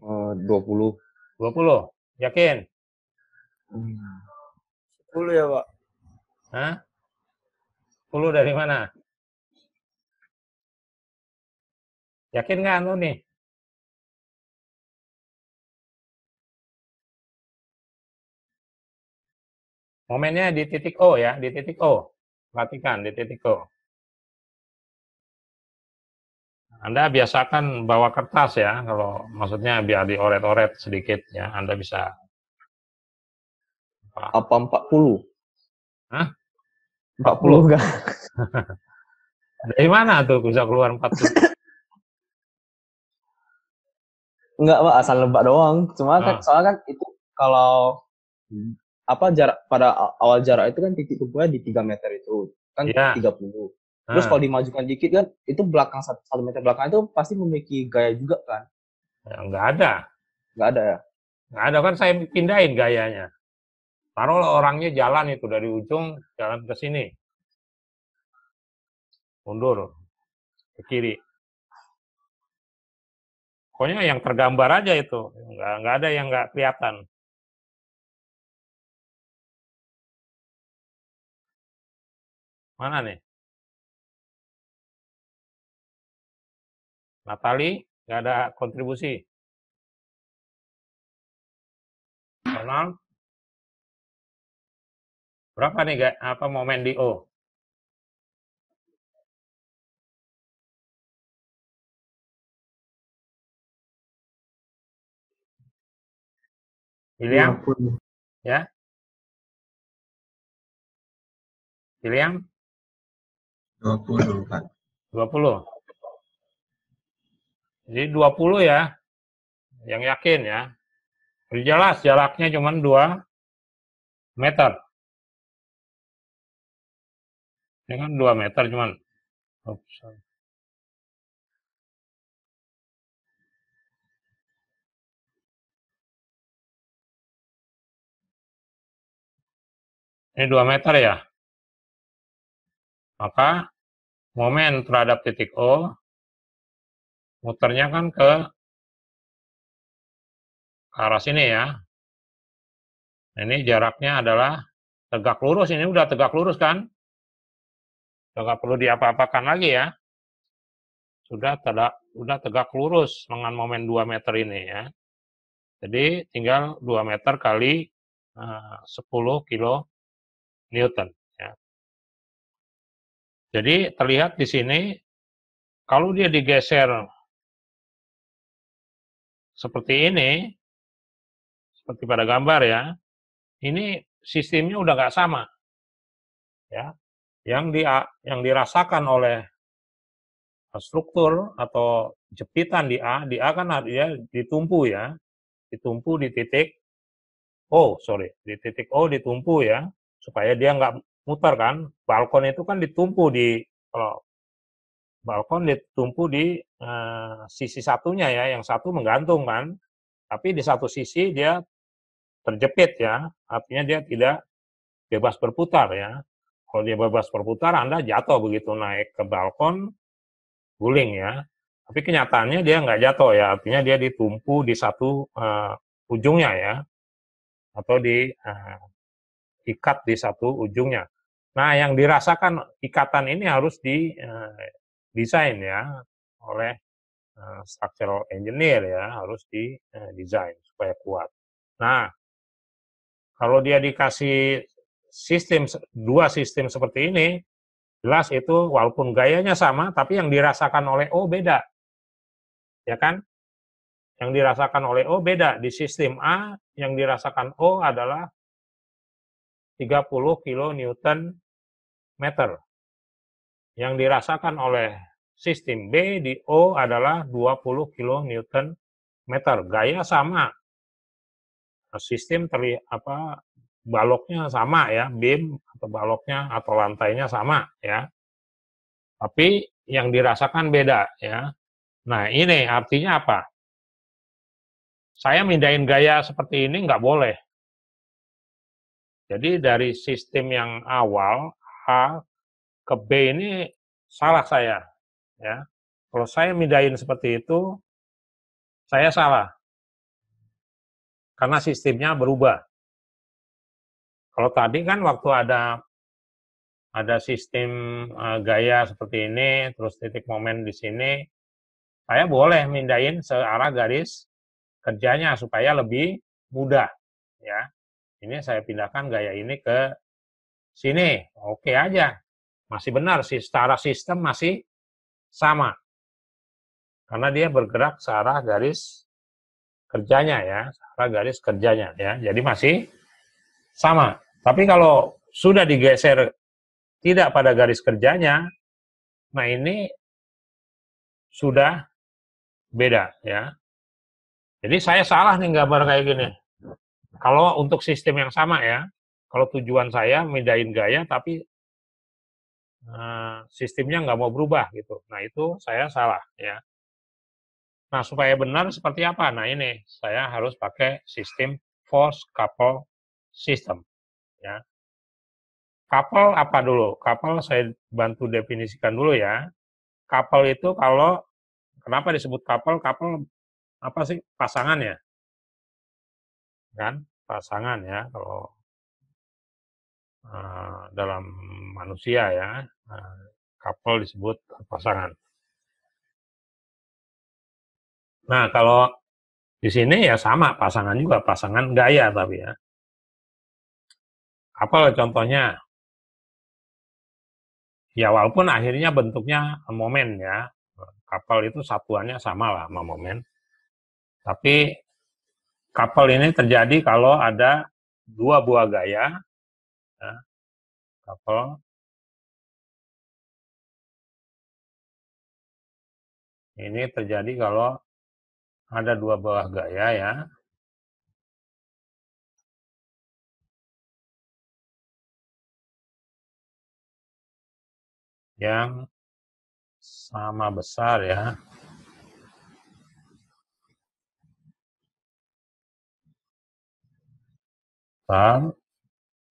20. 20. Yakin? 10 ya, Pak. Hah? 10 dari mana? Yakin nggak Anthony? Momennya di titik O ya, di titik O. Perhatikan di titik O. Anda biasakan bawa kertas ya, kalau maksudnya biar dioret-oret sedikit ya, Anda bisa. Apa 40? Hah? 40 enggak? Dari mana tuh bisa keluar 40? Enggak, Pak, asal nebak doang. Cuma kan Ah. soalnya kan itu kalau jarak pada awal jarak itu kan titik kumpulnya di 3 meter itu. Kan Iya. 30. Terus kalau dimajukan dikit kan itu belakang 1 meter belakang itu pasti memiliki gaya juga kan? Ya, nggak ada. Nggak ada ya? Nggak ada kan saya pindahin gayanya. Taruhlah orangnya jalan itu dari ujung jalan ke sini. Mundur ke kiri. Pokoknya yang tergambar aja itu. Nggak ada yang nggak kelihatan. Mana nih? Natali, nggak ada kontribusi. Ronald, berapa nih momen di O? William? 20. Ya? William? 20, Pak. 20. Jadi 20 ya, yang yakin ya. Jadi jelas jaraknya cuma 2 meter. Ini kan 2 meter cuman. Ini 2 meter ya. Maka momen terhadap titik O muternya kan ke arah sini ya. Ini jaraknya adalah tegak lurus. Ini udah tegak lurus kan? Nggak perlu diapa-apakan lagi ya. Sudah tegak lurus dengan momen 2 meter ini ya. Jadi tinggal 2 meter kali 10 kilo Newton ya. Jadi terlihat di sini kalau dia digeser seperti ini, seperti pada gambar ya, ini sistemnya udah nggak sama ya. Yang dirasakan oleh struktur atau jepitan di A kan dia ditumpu ya, ditumpu di titik O, di titik O ditumpu ya, supaya dia nggak muter kan. Balkon itu kan ditumpu kalau balkon ditumpu di sisi satunya ya, yang satu menggantung kan, tapi di satu sisi dia terjepit ya, artinya dia tidak bebas berputar ya. Kalau dia bebas berputar, Anda jatuh begitu naik ke balkon, guling ya. Tapi kenyataannya dia nggak jatuh ya, artinya dia ditumpu di satu ujungnya ya, atau diikat di satu ujungnya. Nah, yang dirasakan ikatan ini harus didesain ya oleh structural engineer ya, harus didesain supaya kuat. Nah, kalau dia dikasih dua sistem seperti ini, jelas itu walaupun gayanya sama, tapi yang dirasakan oleh O beda. Ya kan? yang dirasakan oleh O beda. Di sistem A, yang dirasakan O adalah 30 kN meter. Yang dirasakan oleh sistem B di O adalah 20 kN meter. Gaya sama. Sistem baloknya sama ya, beam atau baloknya atau lantainya sama ya. Tapi yang dirasakan beda ya. Nah, ini artinya apa? Saya mindahin gaya seperti ini nggak boleh. Jadi dari sistem yang awal A ke B ini salah saya ya. Kalau saya mindahin seperti itu, saya salah. Karena sistemnya berubah. Kalau tadi kan waktu ada sistem gaya seperti ini, terus titik momen di sini, saya boleh mindahin searah garis kerjanya supaya lebih mudah. Ya, ini saya pindahkan gaya ini ke sini, oke aja, masih benar sih, secara sistem masih sama, karena dia bergerak searah garis kerjanya ya, searah garis kerjanya ya, jadi masih sama. Tapi kalau sudah digeser tidak pada garis kerjanya, nah ini sudah beda ya. Jadi saya salah nih gambar kayak gini. Kalau untuk sistem yang sama ya, kalau tujuan saya mindahin gaya tapi sistemnya nggak mau berubah gitu. Nah itu saya salah ya. Nah supaya benar seperti apa? Nah ini saya harus pakai sistem force couple system ya. Couple apa dulu? Couple saya bantu definisikan dulu ya. Couple itu kalau kenapa disebut couple? Couple apa sih? Pasangan ya, kan? Pasangan ya kalau dalam manusia ya. Couple disebut pasangan. Nah kalau di sini ya sama pasangan juga, pasangan gaya tapi ya. Couple contohnya, ya walaupun akhirnya bentuknya momen ya. Couple itu satuannya sama lah sama momen. Tapi couple ini terjadi kalau ada dua buah gaya, ya, couple. Ini terjadi kalau ada dua buah gaya ya. Yang sama besar ya. Dan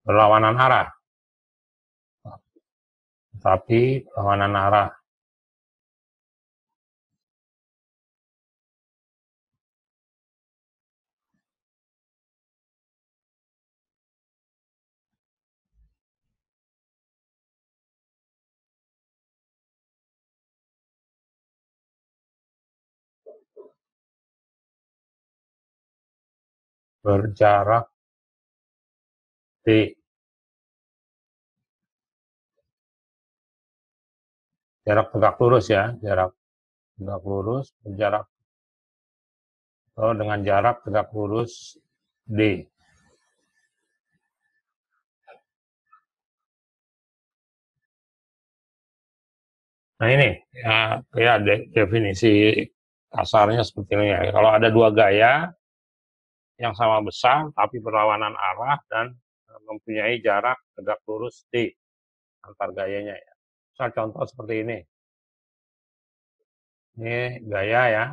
berlawanan arah. Tapi berlawanan arah. Berjarak D. Jarak tegak lurus ya. Jarak tegak lurus. Berjarak dengan jarak tegak lurus D. Nah ini ya definisi kasarnya seperti ini ya. Kalau ada dua gaya yang sama besar tapi berlawanan arah dan mempunyai jarak tegak lurus D antar gayanya ya. Misal contoh seperti ini. Ini gaya ya.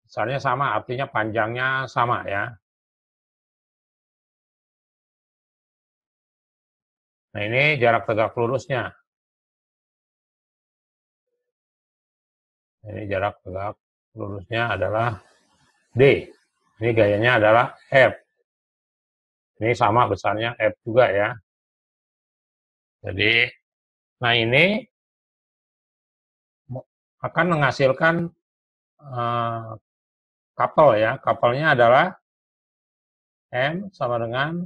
Misalnya sama, artinya panjangnya sama ya. Nah ini jarak tegak lurusnya. Ini jarak tegak lurusnya adalah D. Ini gayanya adalah F. Ini sama besarnya F juga ya. Jadi, nah ini akan menghasilkan couple ya. Couple-nya adalah M sama dengan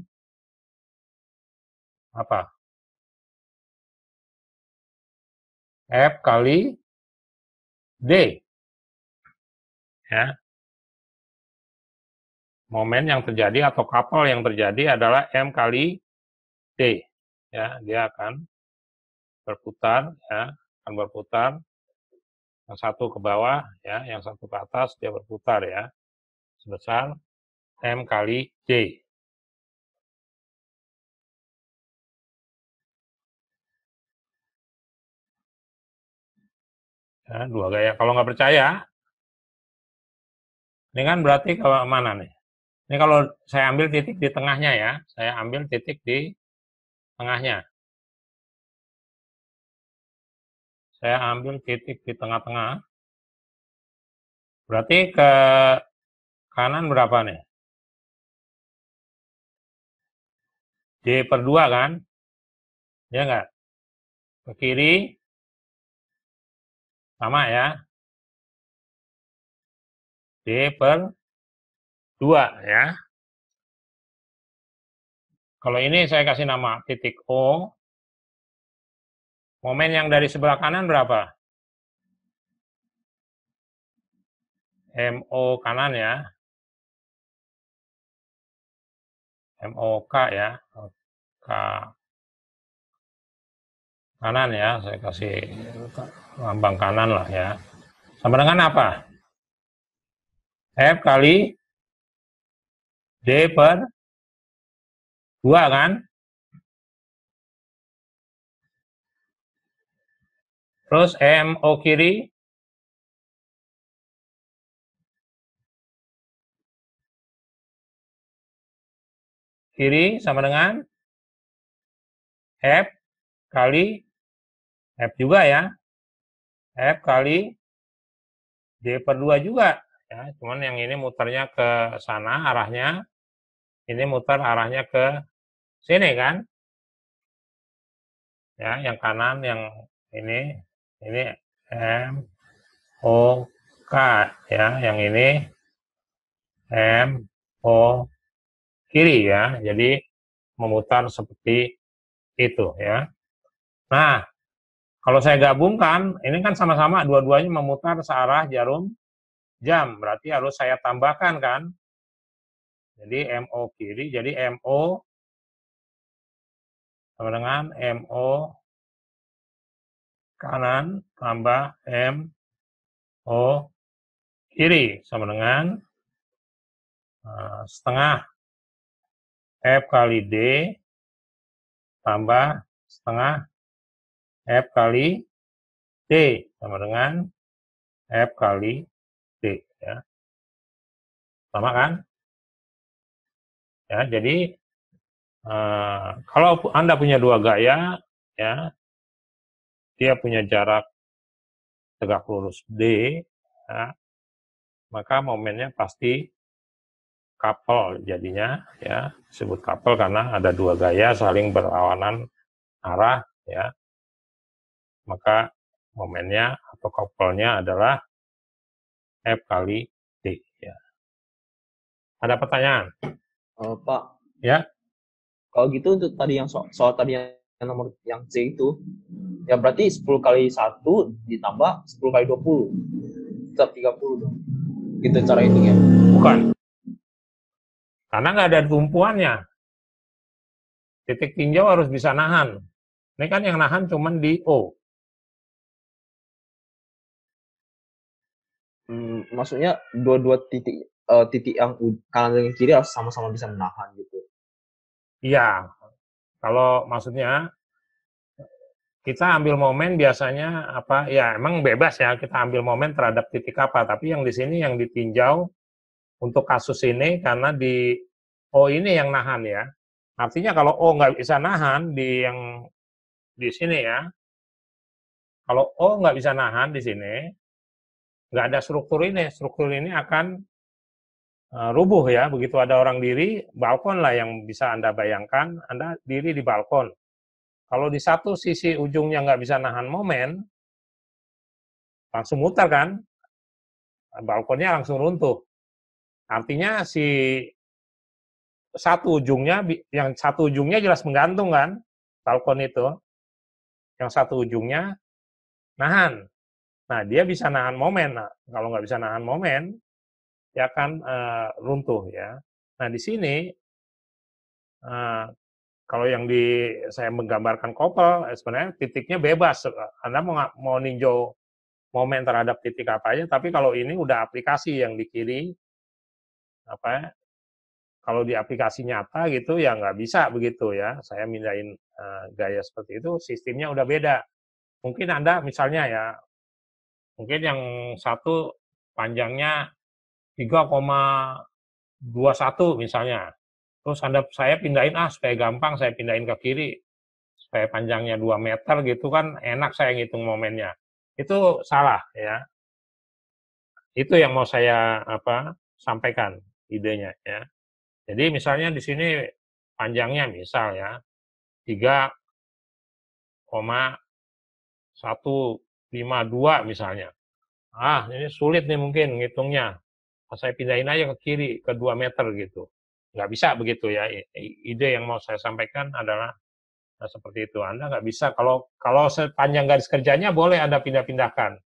apa? F kali D. Ya. momen yang terjadi atau couple yang terjadi adalah M kali D. Ya, dia akan berputar, ya, akan berputar. Yang satu ke bawah, ya, yang satu ke atas, dia berputar, ya, sebesar M kali D. Ya, dua gaya. Kalau nggak percaya, ini kan berarti ke mana nih? Ini kalau saya ambil titik di tengahnya, ya, saya ambil titik di tengahnya. Saya ambil titik di tengah-tengah. Berarti ke kanan berapa nih? D per 2 kan? Ya nggak? Ke kiri sama ya. D per 2 ya. Kalau ini saya kasih nama titik O. Momen yang dari sebelah kanan berapa? MO kanan ya. MOK ya. K kanan ya. Saya kasih lambang kanan lah ya. Sama dengan apa? F kali D per 2 kan? Terus MO kiri sama dengan F kali F juga ya. F kali D per 2 juga. Ya, cuman yang ini muternya ke sana arahnya. Ini muter arahnya ke sini kan. Ya, yang kanan yang ini M O K ya, yang ini M O kiri ya. Jadi memutar seperti itu ya. Nah, kalau saya gabungkan, ini kan sama-sama dua-duanya memutar searah jarum jam, berarti harus saya tambahkan kan. Jadi MO kiri, jadi MO sama dengan MO kanan tambah MO kiri sama dengan setengah F kali D tambah setengah F kali D sama dengan F kali D ya. Sama kan? Ya, jadi kalau Anda punya dua gaya ya, dia punya jarak tegak lurus D ya, maka momennya pasti couple jadinya ya, disebut couple karena ada dua gaya saling berlawanan arah ya, maka momennya atau couple-nya adalah F kali D ya. Ada pertanyaan? Pak, Ya, kalau gitu untuk tadi yang soal tadi yang nomor yang C itu, ya berarti 10 kali 1 ditambah 10 kali 20 tetap 30 dong. Gitu cara hitungnya. bukan. Karena nggak ada tumpuannya. Titik tinjau harus bisa nahan. Ini kan yang nahan cuman di O. Maksudnya dua-dua titik yang kanan dan kiri harus sama-sama bisa menahan gitu. Iya. Kalau maksudnya kita ambil momen biasanya apa? Ya emang bebas ya kita ambil momen terhadap titik apa. Tapi yang di sini yang ditinjau untuk kasus ini karena di O ini yang nahan ya. Artinya kalau O nggak bisa nahan di sini ya. Kalau O nggak bisa nahan di sini, nggak ada struktur ini akan rubuh ya. Begitu ada orang diri, balkon lah yang bisa Anda bayangkan, Anda diri di balkon. Kalau di satu sisi ujungnya nggak bisa nahan momen, langsung muter kan, balkonnya langsung runtuh. Artinya yang satu ujungnya jelas menggantung kan, balkon itu. Yang satu ujungnya nahan. Nah, dia bisa nahan momen. Nah, kalau nggak bisa nahan momen, dia akan runtuh ya. Nah, di sini kalau yang saya menggambarkan kopel, sebenarnya titiknya bebas. Anda mau ninjau momen terhadap titik apa aja, tapi kalau ini udah aplikasi yang di kiri, kalau di aplikasi nyata gitu ya nggak bisa begitu ya. Saya mindahin gaya seperti itu, sistemnya udah beda. Mungkin Anda misalnya ya, mungkin yang satu panjangnya 3,21 misalnya. Terus saya pindahin, supaya gampang saya pindahin ke kiri, supaya panjangnya 2 meter gitu kan, enak saya ngitung momennya. Itu salah ya. Itu yang mau saya sampaikan idenya ya. Jadi misalnya di sini panjangnya misal ya 3,152 misalnya. Ini sulit nih mungkin ngitungnya. Saya pindahin aja ke kiri ke 2 meter gitu. Nggak bisa begitu ya. Ide yang mau saya sampaikan adalah seperti itu. Anda nggak bisa kalau sepanjang garis kerjanya boleh Anda pindah-pindahkan.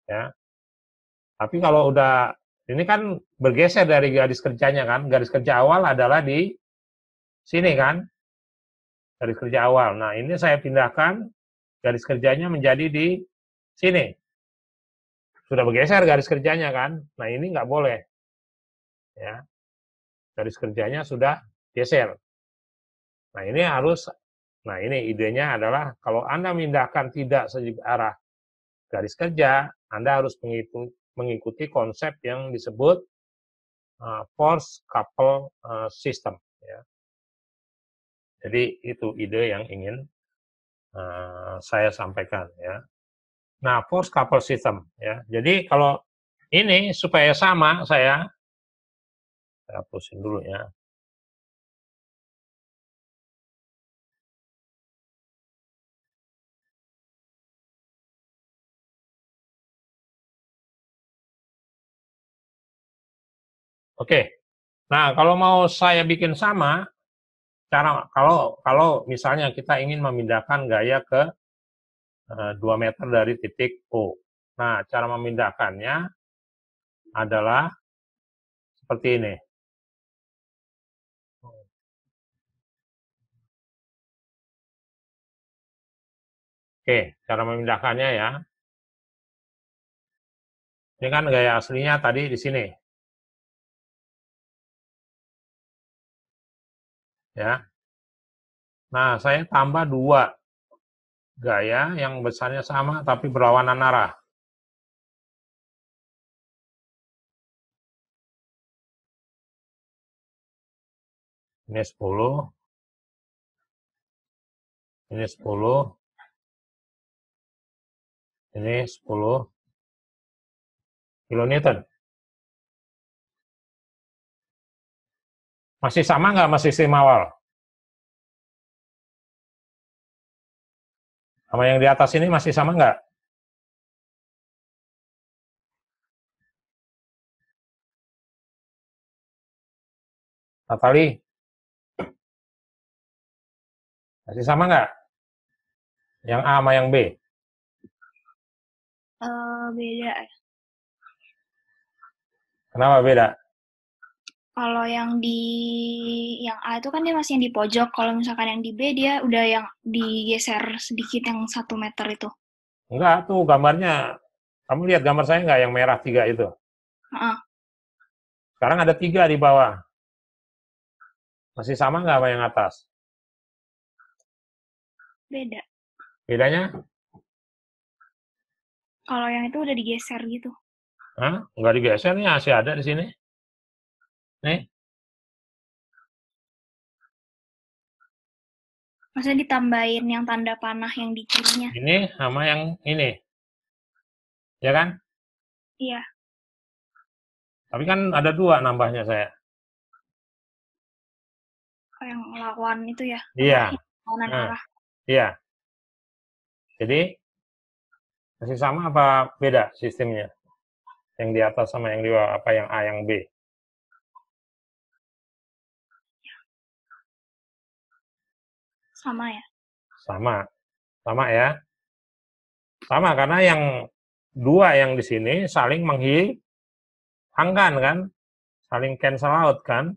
Ya. Tapi kalau udah ini kan bergeser dari garis kerjanya kan. Garis kerja awal adalah di sini kan. Garis kerja awal. Nah, ini saya pindahkan garis kerjanya menjadi di sini. Sudah bergeser garis kerjanya kan. Nah, ini nggak boleh. Ya. Garis kerjanya sudah geser. Nah, ini idenya adalah kalau Anda memindahkan tidak searah garis kerja, Anda harus mengikuti konsep yang disebut force couple system. Ya. Jadi itu ide yang ingin saya sampaikan. Ya. Nah, force couple system. Ya. Jadi kalau ini supaya sama, saya hapusin dulu ya. Oke. Nah, kalau mau saya bikin sama, kalau misalnya kita ingin memindahkan gaya ke 2 meter dari titik O. Nah, cara memindahkannya adalah seperti ini. Oke, cara memindahkannya ya. Ini kan gaya aslinya tadi di sini. Ya. Nah, saya tambah 2 gaya yang besarnya sama tapi berlawanan arah. Ini 10. Ini 10. Ini 10 kilonewton. Masih sama nggak sama sistem awal? Sama yang di atas ini masih sama nggak? Natali? Masih sama nggak? Yang A sama yang B? Beda. Kenapa beda? Kalau yang A itu kan dia masih yang di pojok. Kalau misalkan yang di B dia udah yang digeser sedikit yang 1 meter itu. Enggak, tuh gambarnya. Kamu lihat gambar saya nggak yang merah 3 itu? Sekarang ada 3 di bawah. Masih sama nggak sama yang atas? Beda. Bedanya? Kalau yang itu udah digeser gitu. Nggak digeser nih, masih ada di sini. Nih. Maksudnya ditambahin yang tanda panah yang di kirinya. Ini sama yang ini. Ya kan? Iya. Tapi kan ada 2 nambahnya saya. Yang lawan itu ya? Iya. Lawanan arah. Iya. Jadi, masih sama apa beda sistemnya? Yang di atas sama yang di bawah, apa yang A, yang B? Sama ya? Sama ya. Sama karena yang 2 yang di sini saling menghilangkan kan, saling cancel out kan.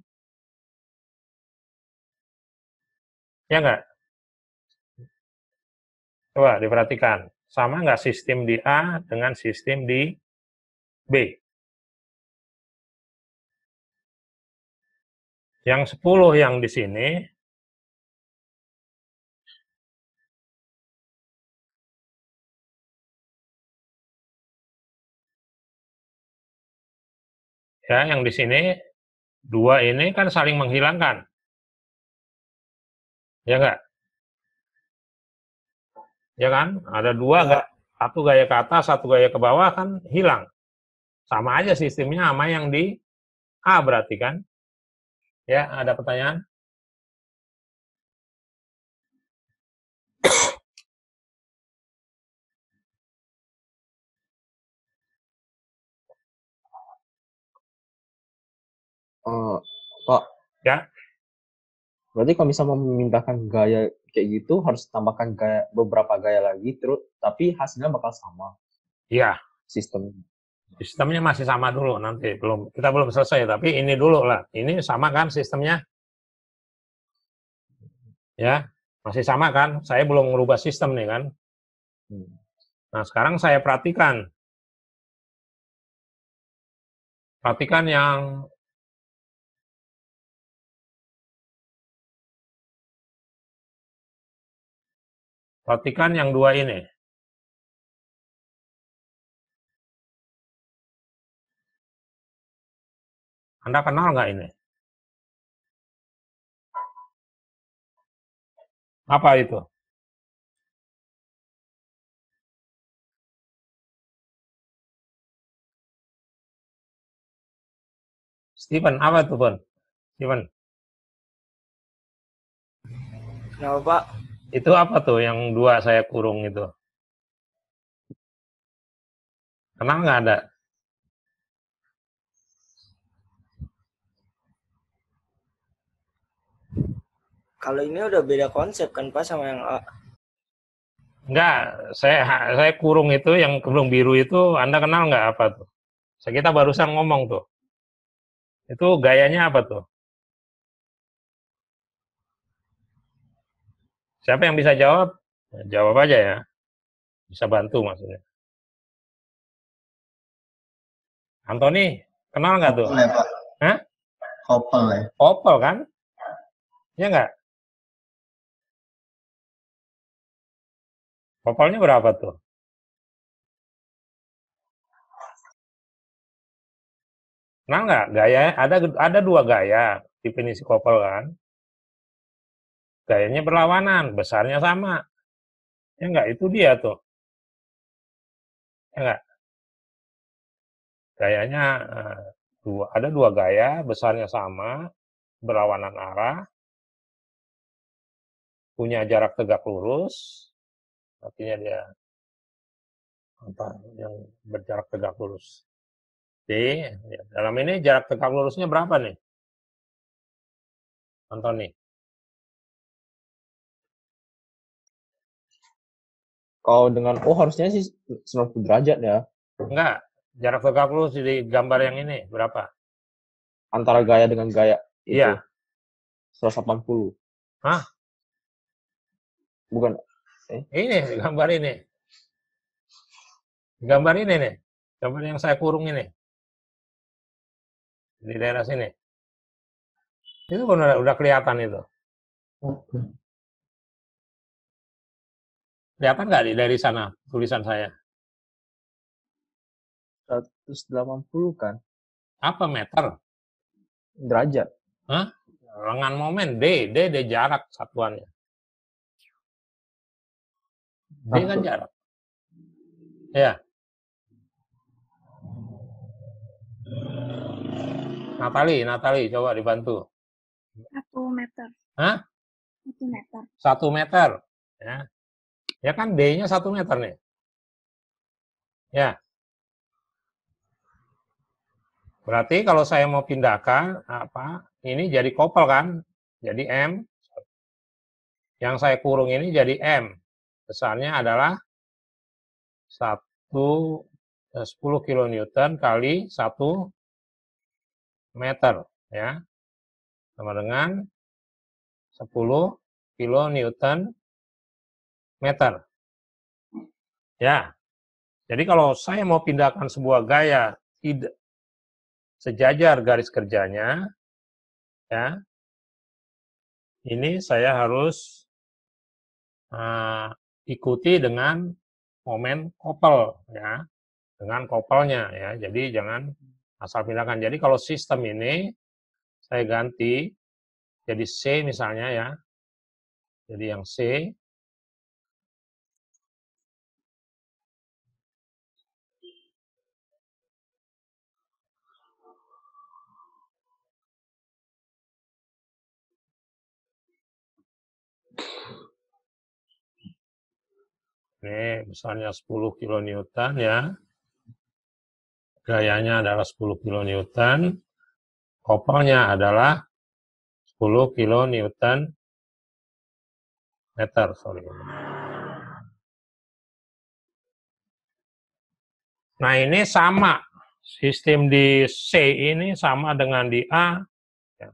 Ya nggak? Coba diperhatikan. Sama nggak sistem di A dengan sistem di B? Yang 10 yang di sini, ya yang di sini, 2 ini kan saling menghilangkan. Ya nggak? Ya kan? Ada 2, Ya. satu gaya ke atas, satu gaya ke bawah kan hilang. Sama aja sistemnya sama yang di A berarti kan? Ya, ada pertanyaan? Pak, Ya, berarti kalau misalnya mau memindahkan gaya kayak gitu harus tambahkan gaya beberapa gaya lagi terus tapi hasilnya bakal sama iya. sistem. Sistemnya masih sama dulu nanti, kita belum selesai, tapi ini dulu lah. Ini sama kan sistemnya? Ya, masih sama kan? Saya belum merubah sistem nih kan? Nah, sekarang saya perhatikan. Perhatikan yang 2 ini. Anda kenal nggak ini? Apa itu? Steven, apa itu, Pun? Steven, Kenapa Pak? itu apa tuh yang 2 saya kurung itu? Kenal nggak ada? Kalau ini udah beda konsep kan Pak sama yang A. Enggak, saya kurung itu, yang kurung biru itu, Anda kenal nggak apa tuh? Kita barusan ngomong tuh. Itu gayanya apa tuh? Siapa yang bisa jawab? Jawab aja ya. Bisa bantu maksudnya. Anthony, kenal nggak tuh? Kopel ya Pak. Hah? Kopel ya. Opel kan? Ya nggak? Opelnya berapa tuh? Kenal nggak? Gaya ada 2 gaya definisi kopel kan? Gayanya berlawanan, besarnya sama. Ya nggak? Itu dia tuh. Ya nggak? Gayanya ada 2 gaya, besarnya sama, berlawanan arah, punya jarak tegak lurus, artinya dia apa yang berjarak tegak lurus. D, ya. Dalam ini jarak tegak lurusnya berapa nih? Anthony? Kalau dengan O harusnya sih 90 derajat ya Enggak, jarak tegak lurus di gambar yang ini berapa? antara gaya dengan gaya itu. Iya. 180. Hah? Bukan. Ini gambar ini. Gambar ini nih. Gambar yang saya kurung ini. Di daerah sini. Itu kan udah kelihatan itu. Kelihatan nggak dari sana tulisan saya? 180 kan Apa meter? derajat. Hah? Lengan momen D jarak satuannya. D kan jarak. Ya. Natali, coba dibantu. 1 meter. Hah? 1 meter. 1 meter. Ya. Ya kan D-nya 1 meter nih. Ya. Berarti kalau saya mau pindahkan ini jadi kopel kan? Jadi M. Yang saya kurung ini jadi M. Besarnya adalah 10 kilonewton kali 1 meter ya. Sama dengan 10 kilonewton meter. Ya. Jadi kalau saya mau pindahkan sebuah gaya tidak sejajar garis kerjanya, ya, ini saya harus ikuti dengan momen kopel, ya, dengan kopelnya, ya. Jadi jangan asal pindahkan. Jadi kalau sistem ini saya ganti jadi C misalnya, ya. Jadi yang C. Ini misalnya 10 kilonewton, ya. Gayanya adalah 10 kilonewton. Kopelnya adalah 10 kilonewton meter, sorry. Nah, ini sama. Sistem di C ini sama dengan di A. Ya.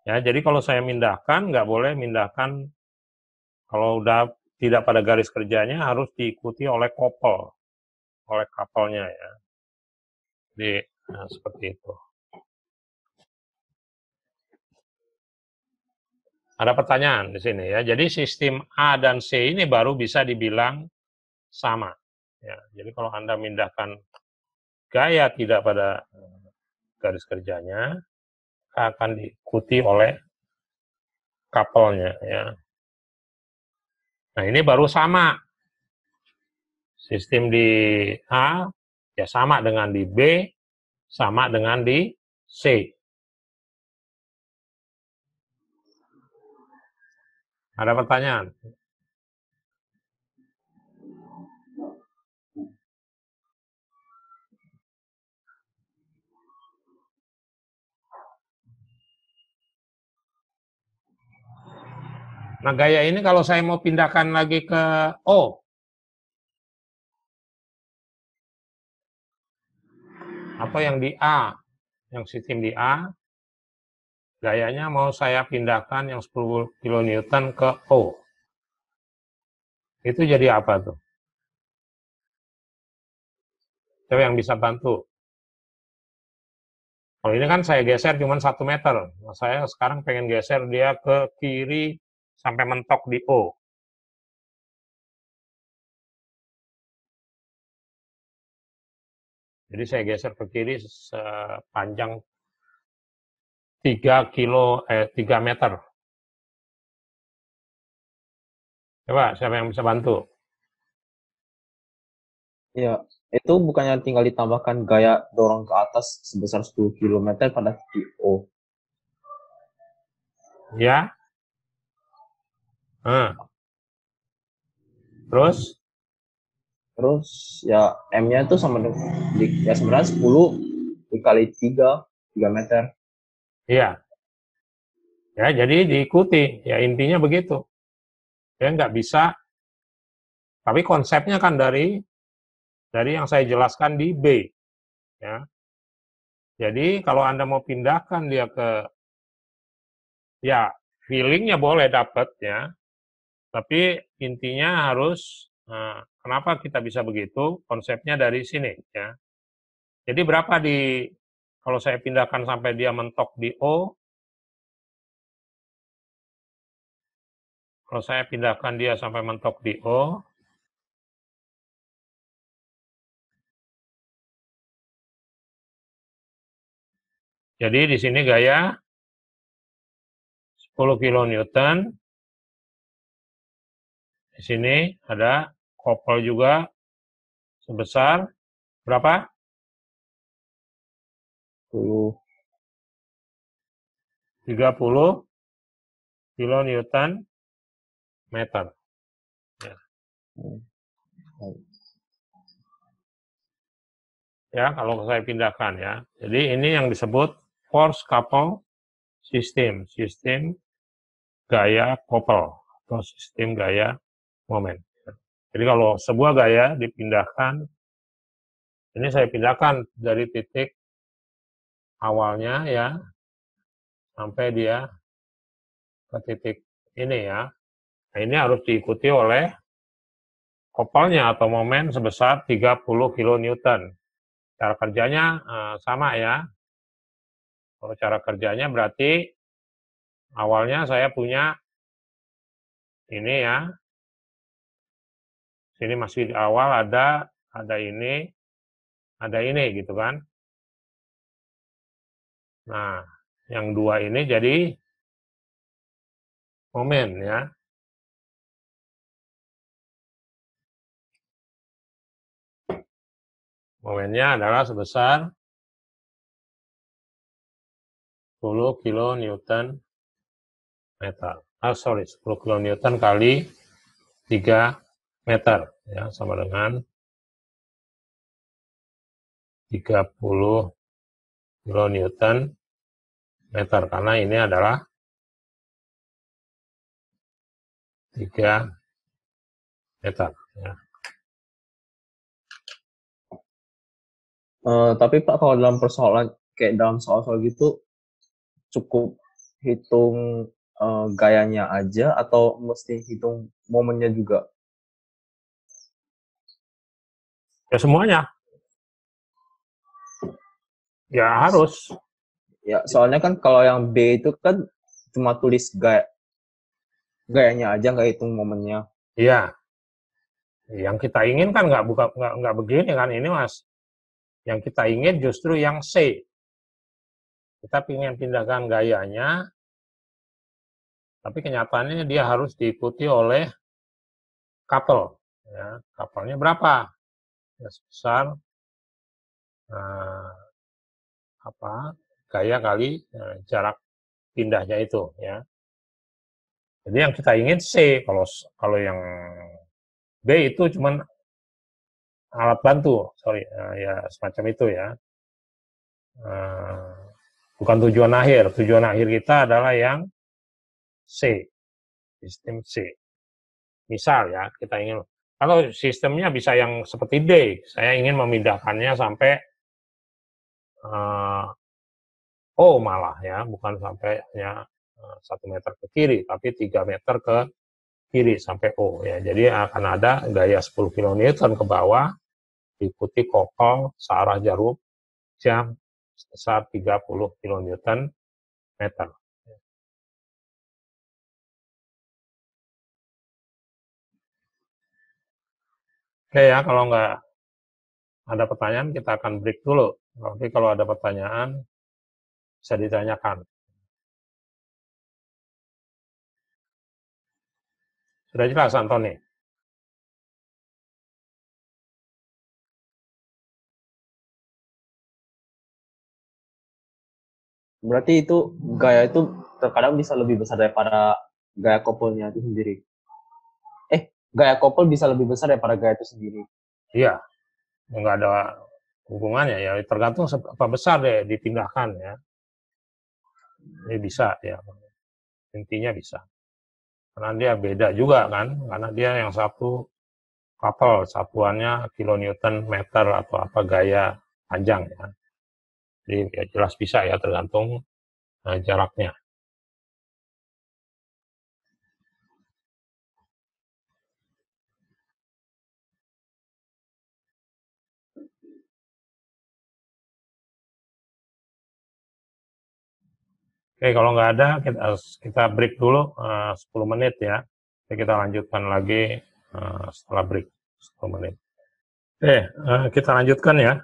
Ya, jadi kalau saya mindahkan, nggak boleh mindahkan, kalau udah tidak pada garis kerjanya, harus diikuti oleh kopel, oleh kapelnya, ya. Jadi, nah, seperti itu. Ada pertanyaan di sini, ya. Jadi sistem A dan C ini baru bisa dibilang sama. Ya. Jadi kalau Anda mindahkan gaya tidak pada garis kerjanya, akan diikuti oleh kapelnya, ya. Nah, ini baru sama. Sistem di A ya sama dengan di B, sama dengan di C. Ada pertanyaan? Nah, gaya ini kalau saya mau pindahkan lagi ke O, atau yang di A, yang sistem di A, gayanya mau saya pindahkan yang 10 kilonewton ke O. Itu jadi apa tuh? Coba yang bisa bantu. Kalau ini kan saya geser cuma 1 meter. Nah, saya sekarang pengen geser dia ke kiri sampai mentok di O. Jadi saya geser ke kiri sepanjang 3 meter. Coba siapa yang bisa bantu? Ya, itu bukannya tinggal ditambahkan gaya dorong ke atas sebesar 10 km pada titik O. Ya. Terus? Terus ya M-nya itu sama dengan ya sebenarnya 10 dikali 3 meter. Iya. Ya, jadi diikuti. Ya, intinya begitu. Ya, nggak bisa. Tapi konsepnya kan dari yang saya jelaskan di B. Ya. Jadi kalau Anda mau pindahkan dia ke, ya feelingnya boleh dapat, ya. Tapi intinya harus, kenapa kita bisa begitu? Konsepnya dari sini, ya. Jadi berapa kalau saya pindahkan sampai dia mentok di O, kalau saya pindahkan dia sampai mentok di O, jadi di sini gaya 10 kilonewton. Di sini ada kopel juga sebesar berapa? 10. 30 kilonewton meter. Ya. Ya, kalau saya pindahkan, ya. Jadi ini yang disebut force couple system, sistem gaya kopel atau sistem gaya momen. Jadi kalau sebuah gaya dipindahkan, ini saya pindahkan dari titik awalnya, ya, sampai dia ke titik ini ya. Nah, ini harus diikuti oleh kopelnya atau momen sebesar 30 kN. Cara kerjanya sama ya. Kalau cara kerjanya berarti awalnya saya punya ini ya. Sini masih di awal ada ini gitu kan. Nah, yang dua ini jadi momen ya. Momennya adalah sebesar 10 kN meter. 10 kN kali 3 meter ya, sama dengan 30 kN meter, karena ini adalah 3 meter ya. Tapi Pak, kalau dalam persoalan kayak dalam soal-soal gitu cukup hitung gayanya aja atau mesti hitung momennya juga? Ya semuanya. Ya harus. Ya, soalnya kan kalau yang B itu kan cuma tulis gayanya aja, nggak hitung momennya. Iya. Yang kita inginkan nggak begini kan ini Mas. Yang kita ingin justru yang C. Kita ingin pindahkan gayanya, tapi kenyataannya dia harus diikuti oleh couple. Ya, couple-nya berapa? Ya, sebesar gaya kali jarak pindahnya itu ya. Jadi yang kita ingin C, kalau yang B itu cuman alat bantu, ya semacam itu ya. Bukan tujuan akhir. Tujuan akhir kita adalah yang C, sistem C. Misal ya, kita ingin, kalau sistemnya bisa yang seperti D, saya ingin memindahkannya sampai O malah ya, bukan sampai hanya 1 meter ke kiri, tapi 3 meter ke kiri sampai O ya. Jadi akan ada gaya 10 kN ke bawah, diikuti kopel searah jarum jam sebesar 30 kN meter. Oke ya, kalau nggak ada pertanyaan kita akan break dulu. Tapi kalau ada pertanyaan bisa ditanyakan. Sudah jelas, Antoni? Berarti itu gaya itu terkadang bisa lebih besar daripada gaya kopelnya itu sendiri. Gaya kopel bisa lebih besar daripada gaya itu sendiri. Iya, nggak ada hubungannya ya. Tergantung seberapa besar deh dipindahkan ya. Ini bisa ya. Intinya bisa. Karena dia beda juga kan. Karena dia yang satu couple, satuannya kilonewton meter atau apa gaya panjang ya. Jadi ya jelas bisa ya, tergantung jaraknya. Oke, kalau nggak ada, kita break dulu 10 menit ya. Jadi kita lanjutkan lagi setelah break 10 menit. Oke, kita lanjutkan ya.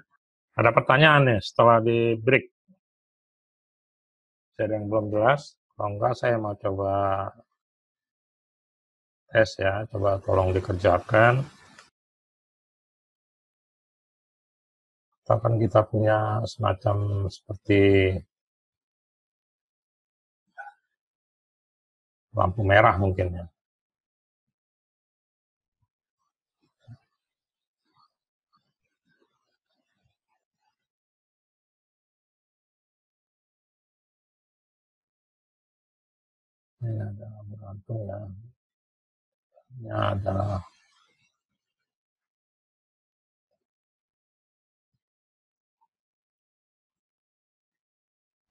Ada pertanyaan nih setelah di break. Ada yang belum jelas? Kalau enggak, saya mau coba tes ya. Coba tolong dikerjakan. Katakan kita punya semacam seperti lampu merah mungkin ya. Ini ada bergantung ya. Ini adalah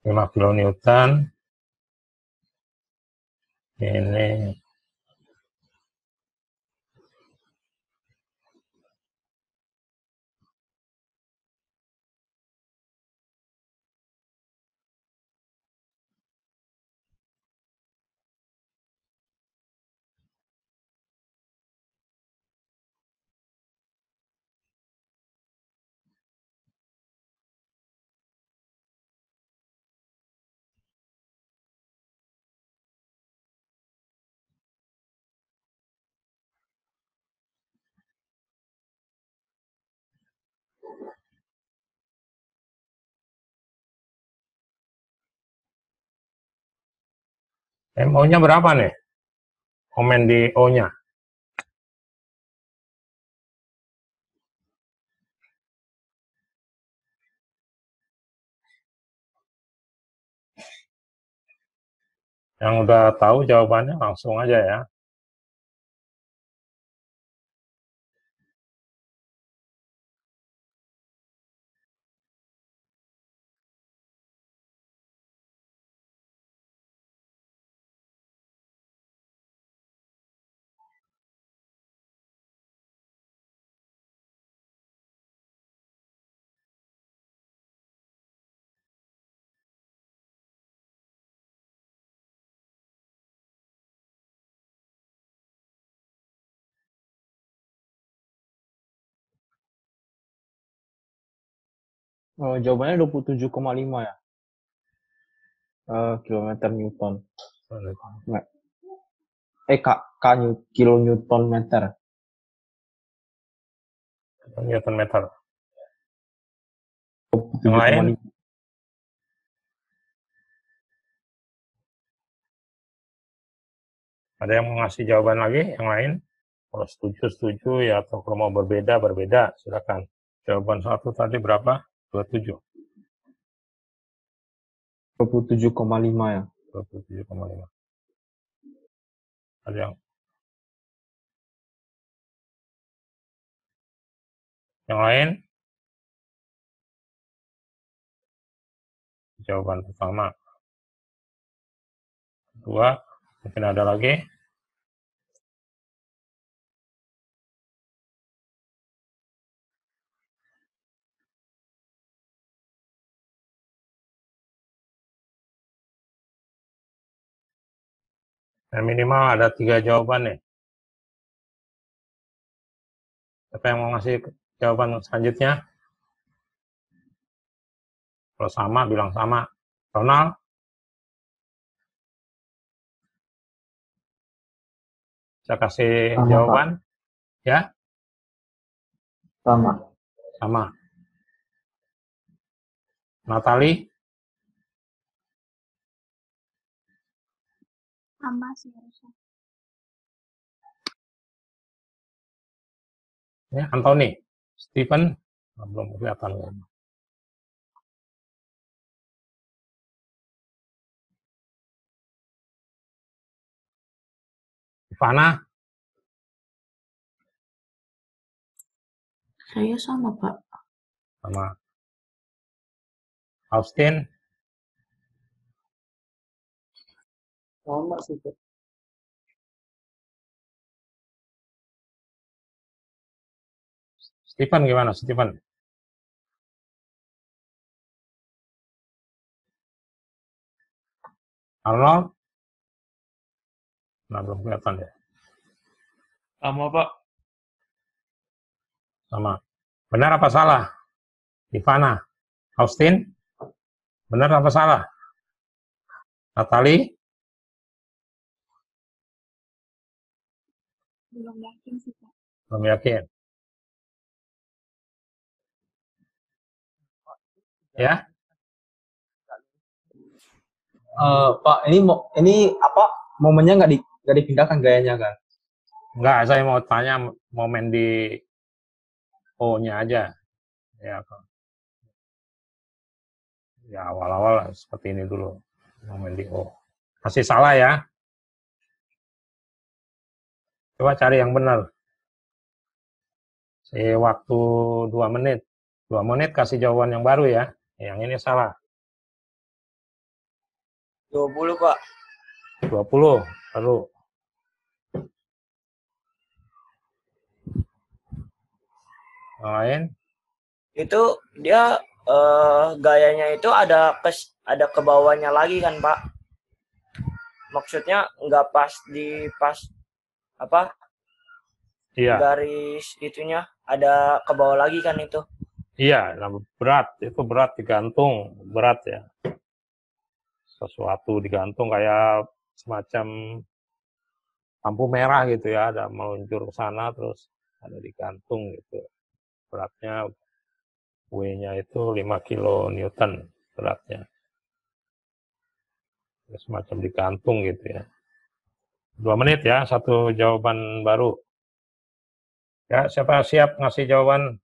5 kN Ini MO-nya berapa nih? Komen di O-nya. Yang udah tahu jawabannya langsung aja ya. Oh, jawabannya 27,5 ya. Kilometer Newton. Nggak. Kilo Newton meter. Newton meter. Yang lain? 27,5. Ada yang mau ngasih jawaban lagi? Yang lain? Kalau setuju, setuju ya. Atau kalau mau berbeda, berbeda. Silakan. Jawaban satu tadi berapa? 27. 27,5 ya. 27,5. Ada yang lain? Jawaban pertama. Kedua, mungkin ada lagi. Nah, minimal ada 3 jawaban nih. Siapa yang mau ngasih jawaban selanjutnya? Kalau sama, bilang sama. Ronald? Saya kasih Sama, jawaban? Pak. Ya? Sama. Sama. Natali? Sama sih harusnya. Ya, Anthony? Stephen? Nah, belum kelihatan. Ivana? Saya sama, Pak. Sama. Austin? Sama sih, Pak. Stephen gimana? Stephen? Arnold? Nah, belum kelihatan ya. Sama, Pak. Sama. Benar apa salah? Ivana? Austin? Benar apa salah? Natali? Belum yakin sih, Pak. Belum yakin. Ya? Pak, ini apa? Momennya nggak dipindahkan gayanya kan? Enggak, saya mau tanya momen di O-nya aja. Ya, ya awal-awal seperti ini dulu. Momen di O. Masih salah ya? Coba cari yang benar. Waktu 2 menit. 2 menit kasih jawaban yang baru ya. Yang ini salah. 20, Pak. 20. Baru. Yang lain? Itu dia gayanya itu ada ke bawahnya lagi kan, Pak? Maksudnya nggak pas apa Iya. garis itunya, ada ke bawah lagi kan itu. Iya, nah itu berat digantung, berat ya. Sesuatu digantung kayak semacam lampu merah gitu ya, ada meluncur ke sana terus ada digantung gitu. Beratnya W-nya itu 5 kilo Newton beratnya. Semacam digantung gitu ya. 2 menit ya, satu jawaban baru. Ya, siapa siap ngasih jawaban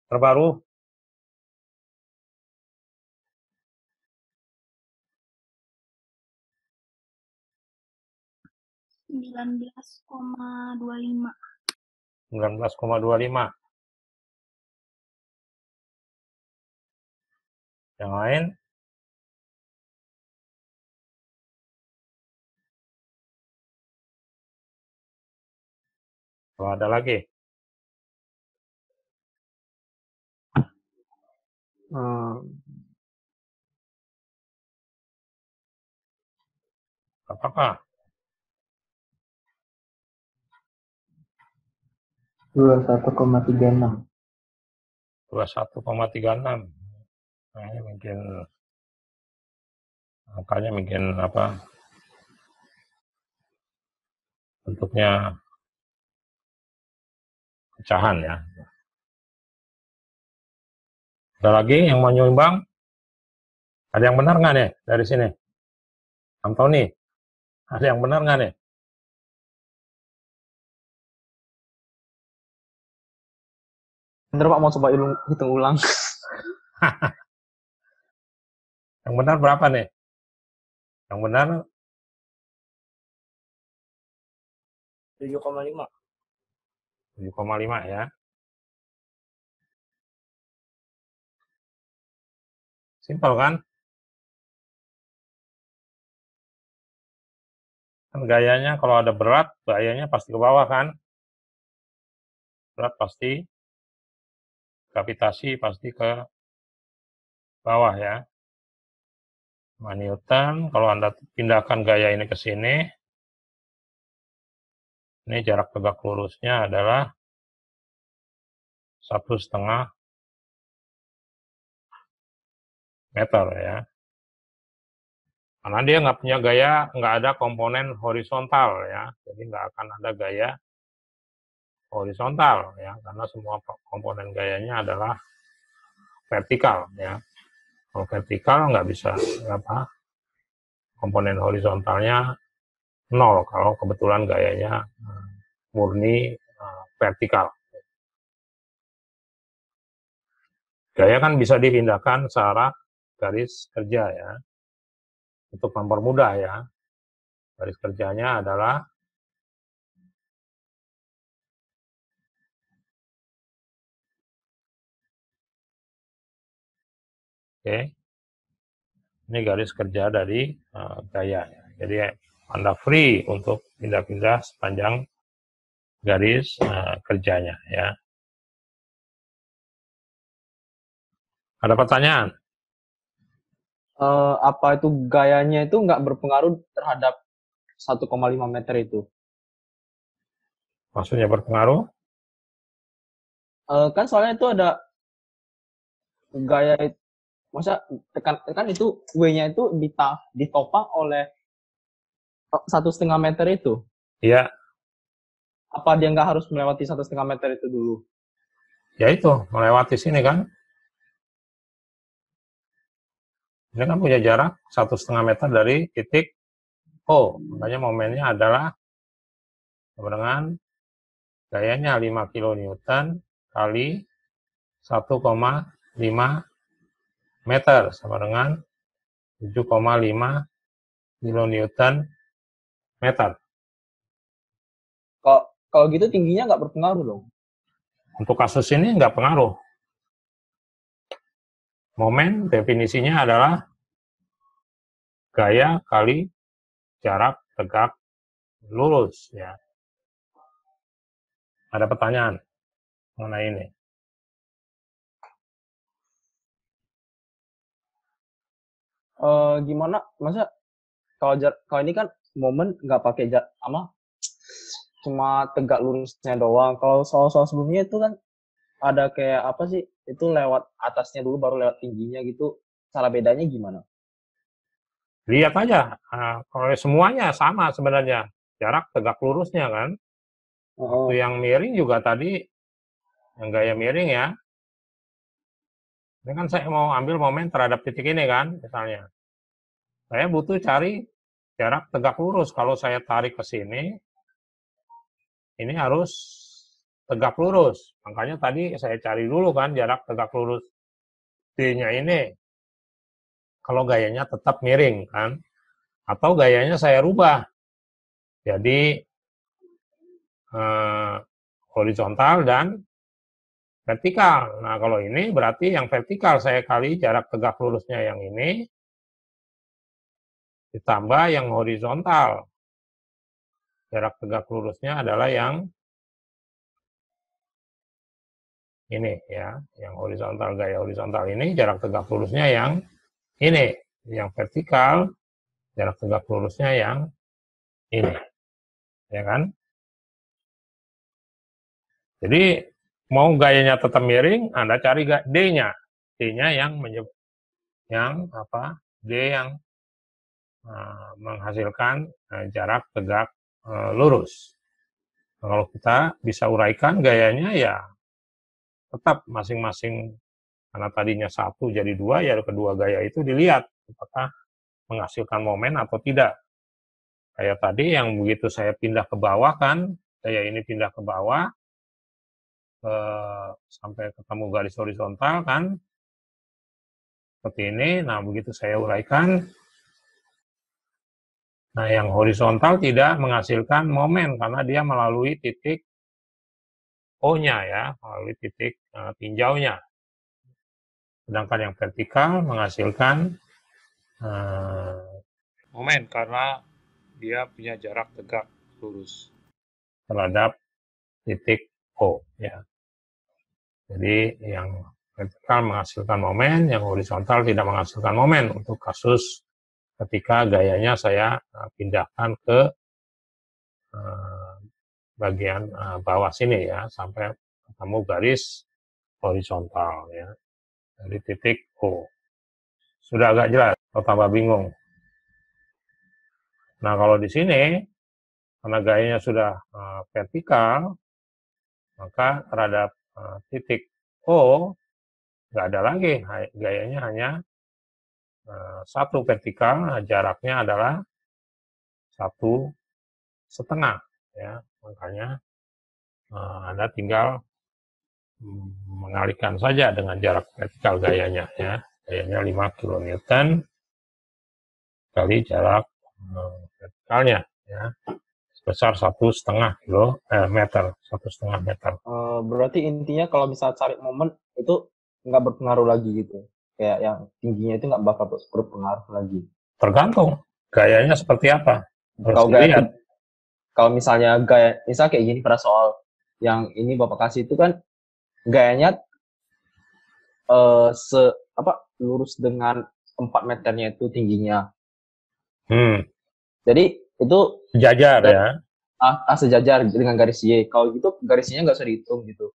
terbaru? 19,25. 19,25. Yang lain? Kalau ada lagi? Apakah? 21,36. 21,36. Nah, ini mungkin angkanya mungkin apa? Bentuknya pecahan ya. Ada lagi yang mau nyumbang? Ada yang benar nggak nih dari sini? Antoni, ada yang benar nggak nih? Bener Pak, mau coba hitung ulang. Yang benar berapa nih? Yang benar 7,5. 7,5 ya. Simpel kan? Kan gayanya kalau ada berat, gayanya pasti ke bawah kan? Berat pasti, gravitasi pasti ke bawah ya. 5 Newton, kalau Anda pindahkan gaya ini ke sini, ini jarak tegak lurusnya adalah 1,5 meter ya. Karena dia nggak punya gaya, nggak ada komponen horizontal ya. Jadi nggak akan ada gaya horizontal ya, karena semua komponen gayanya adalah vertikal ya. Kalau vertikal nggak bisa apa, komponen horizontalnya 0 kalau kebetulan gayanya murni vertikal. Gaya kan bisa dipindahkan secara garis kerja ya. Untuk mempermudah ya. Garis kerjanya adalah oke. Ini garis kerja dari gaya ya. Jadi Anda free untuk pindah-pindah sepanjang garis kerjanya ya. Ada pertanyaan? Apa itu gayanya itu nggak berpengaruh terhadap 1,5 meter itu? Maksudnya berpengaruh? Kan soalnya itu ada gaya, masa tekan itu W-nya itu ditopang oleh 1,5 meter itu. Iya. Apa dia nggak harus melewati 1,5 meter itu dulu? Ya itu, melewati sini kan. Ini kan punya jarak 1,5 meter dari titik O. Makanya momennya adalah sama dengan gayanya 5 kN kali 1,5 meter sama dengan 7,5 kilonewton meter. Kalau gitu tingginya nggak berpengaruh dong? Untuk kasus ini nggak pengaruh. Momen definisinya adalah gaya kali jarak tegak lurus ya. Ada pertanyaan mengenai ini? Gimana? Masa kalau ini kan momen nggak pakai cuma tegak lurusnya doang. Kalau soal-soal sebelumnya itu kan ada kayak apa sih? Itu lewat atasnya dulu baru lewat tingginya gitu. Cara bedanya gimana? Lihat aja, kalau semuanya sama sebenarnya, jarak tegak lurusnya kan. Oh, Waktu yang miring juga tadi, yang gaya miring ya, ini kan saya mau ambil momen terhadap titik ini kan, misalnya. Saya butuh cari jarak tegak lurus. Kalau saya tarik ke sini, ini harus tegak lurus. Makanya tadi saya cari dulu kan jarak tegak lurus D-nya ini. Kalau gayanya tetap miring kan. Atau gayanya saya rubah. Jadi horizontal dan vertikal. Nah, kalau ini berarti yang vertikal saya kali jarak tegak lurusnya yang ini ditambah yang horizontal. Jarak tegak lurusnya adalah yang ini ya, yang horizontal, gaya horizontal ini, jarak tegak lurusnya yang ini, yang vertikal, jarak tegak lurusnya yang ini, ya kan? Jadi mau gayanya tetap miring, Anda cari D-nya, D-nya yang apa? D yang menghasilkan jarak tegak lurus. Nah, kalau kita bisa uraikan gayanya ya tetap masing-masing, karena tadinya 1 jadi 2, ya kedua gaya itu dilihat apakah menghasilkan momen atau tidak. Kayak tadi yang begitu saya pindah ke bawah kan, saya ini pindah ke bawah sampai ketemu garis horizontal kan, seperti ini. Nah, begitu saya uraikan, nah yang horizontal tidak menghasilkan momen karena dia melalui titik O-nya ya, melalui titik tinjaunya. Sedangkan yang vertikal menghasilkan momen karena dia punya jarak tegak lurus terhadap titik O ya. Jadi yang vertikal menghasilkan momen, yang horizontal tidak menghasilkan momen untuk kasus ketika gayanya saya pindahkan ke bagian bawah sini ya, sampai ketemu garis horizontal ya, dari titik O. Sudah agak jelas atau tambah bingung? Nah, kalau di sini karena gayanya sudah vertikal, maka terhadap titik O nggak ada lagi, gayanya hanya 1 vertikal, jaraknya adalah 1,5 ya. Makanya Anda tinggal mengalihkan saja dengan jarak vertikal gayanya ya. Gayanya 5 kN kali jarak vertikalnya ya. Sebesar 1,5 meter, 1,5 meter. Berarti intinya kalau misalnya cari momen itu nggak berpengaruh lagi gitu. Kayak yang tingginya itu nggak bakal berpengaruh lagi. Tergantung gayanya seperti apa. Kalau gaya, kalau misalnya gaya, misal kayak gini pada soal yang ini Bapak kasih itu kan gayanya lurus dengan 4 meternya itu tingginya. Jadi itu sejajar ya. Sejajar dengan garis Y. Kalau gitu garis Y-nya nggak usah dihitung gitu.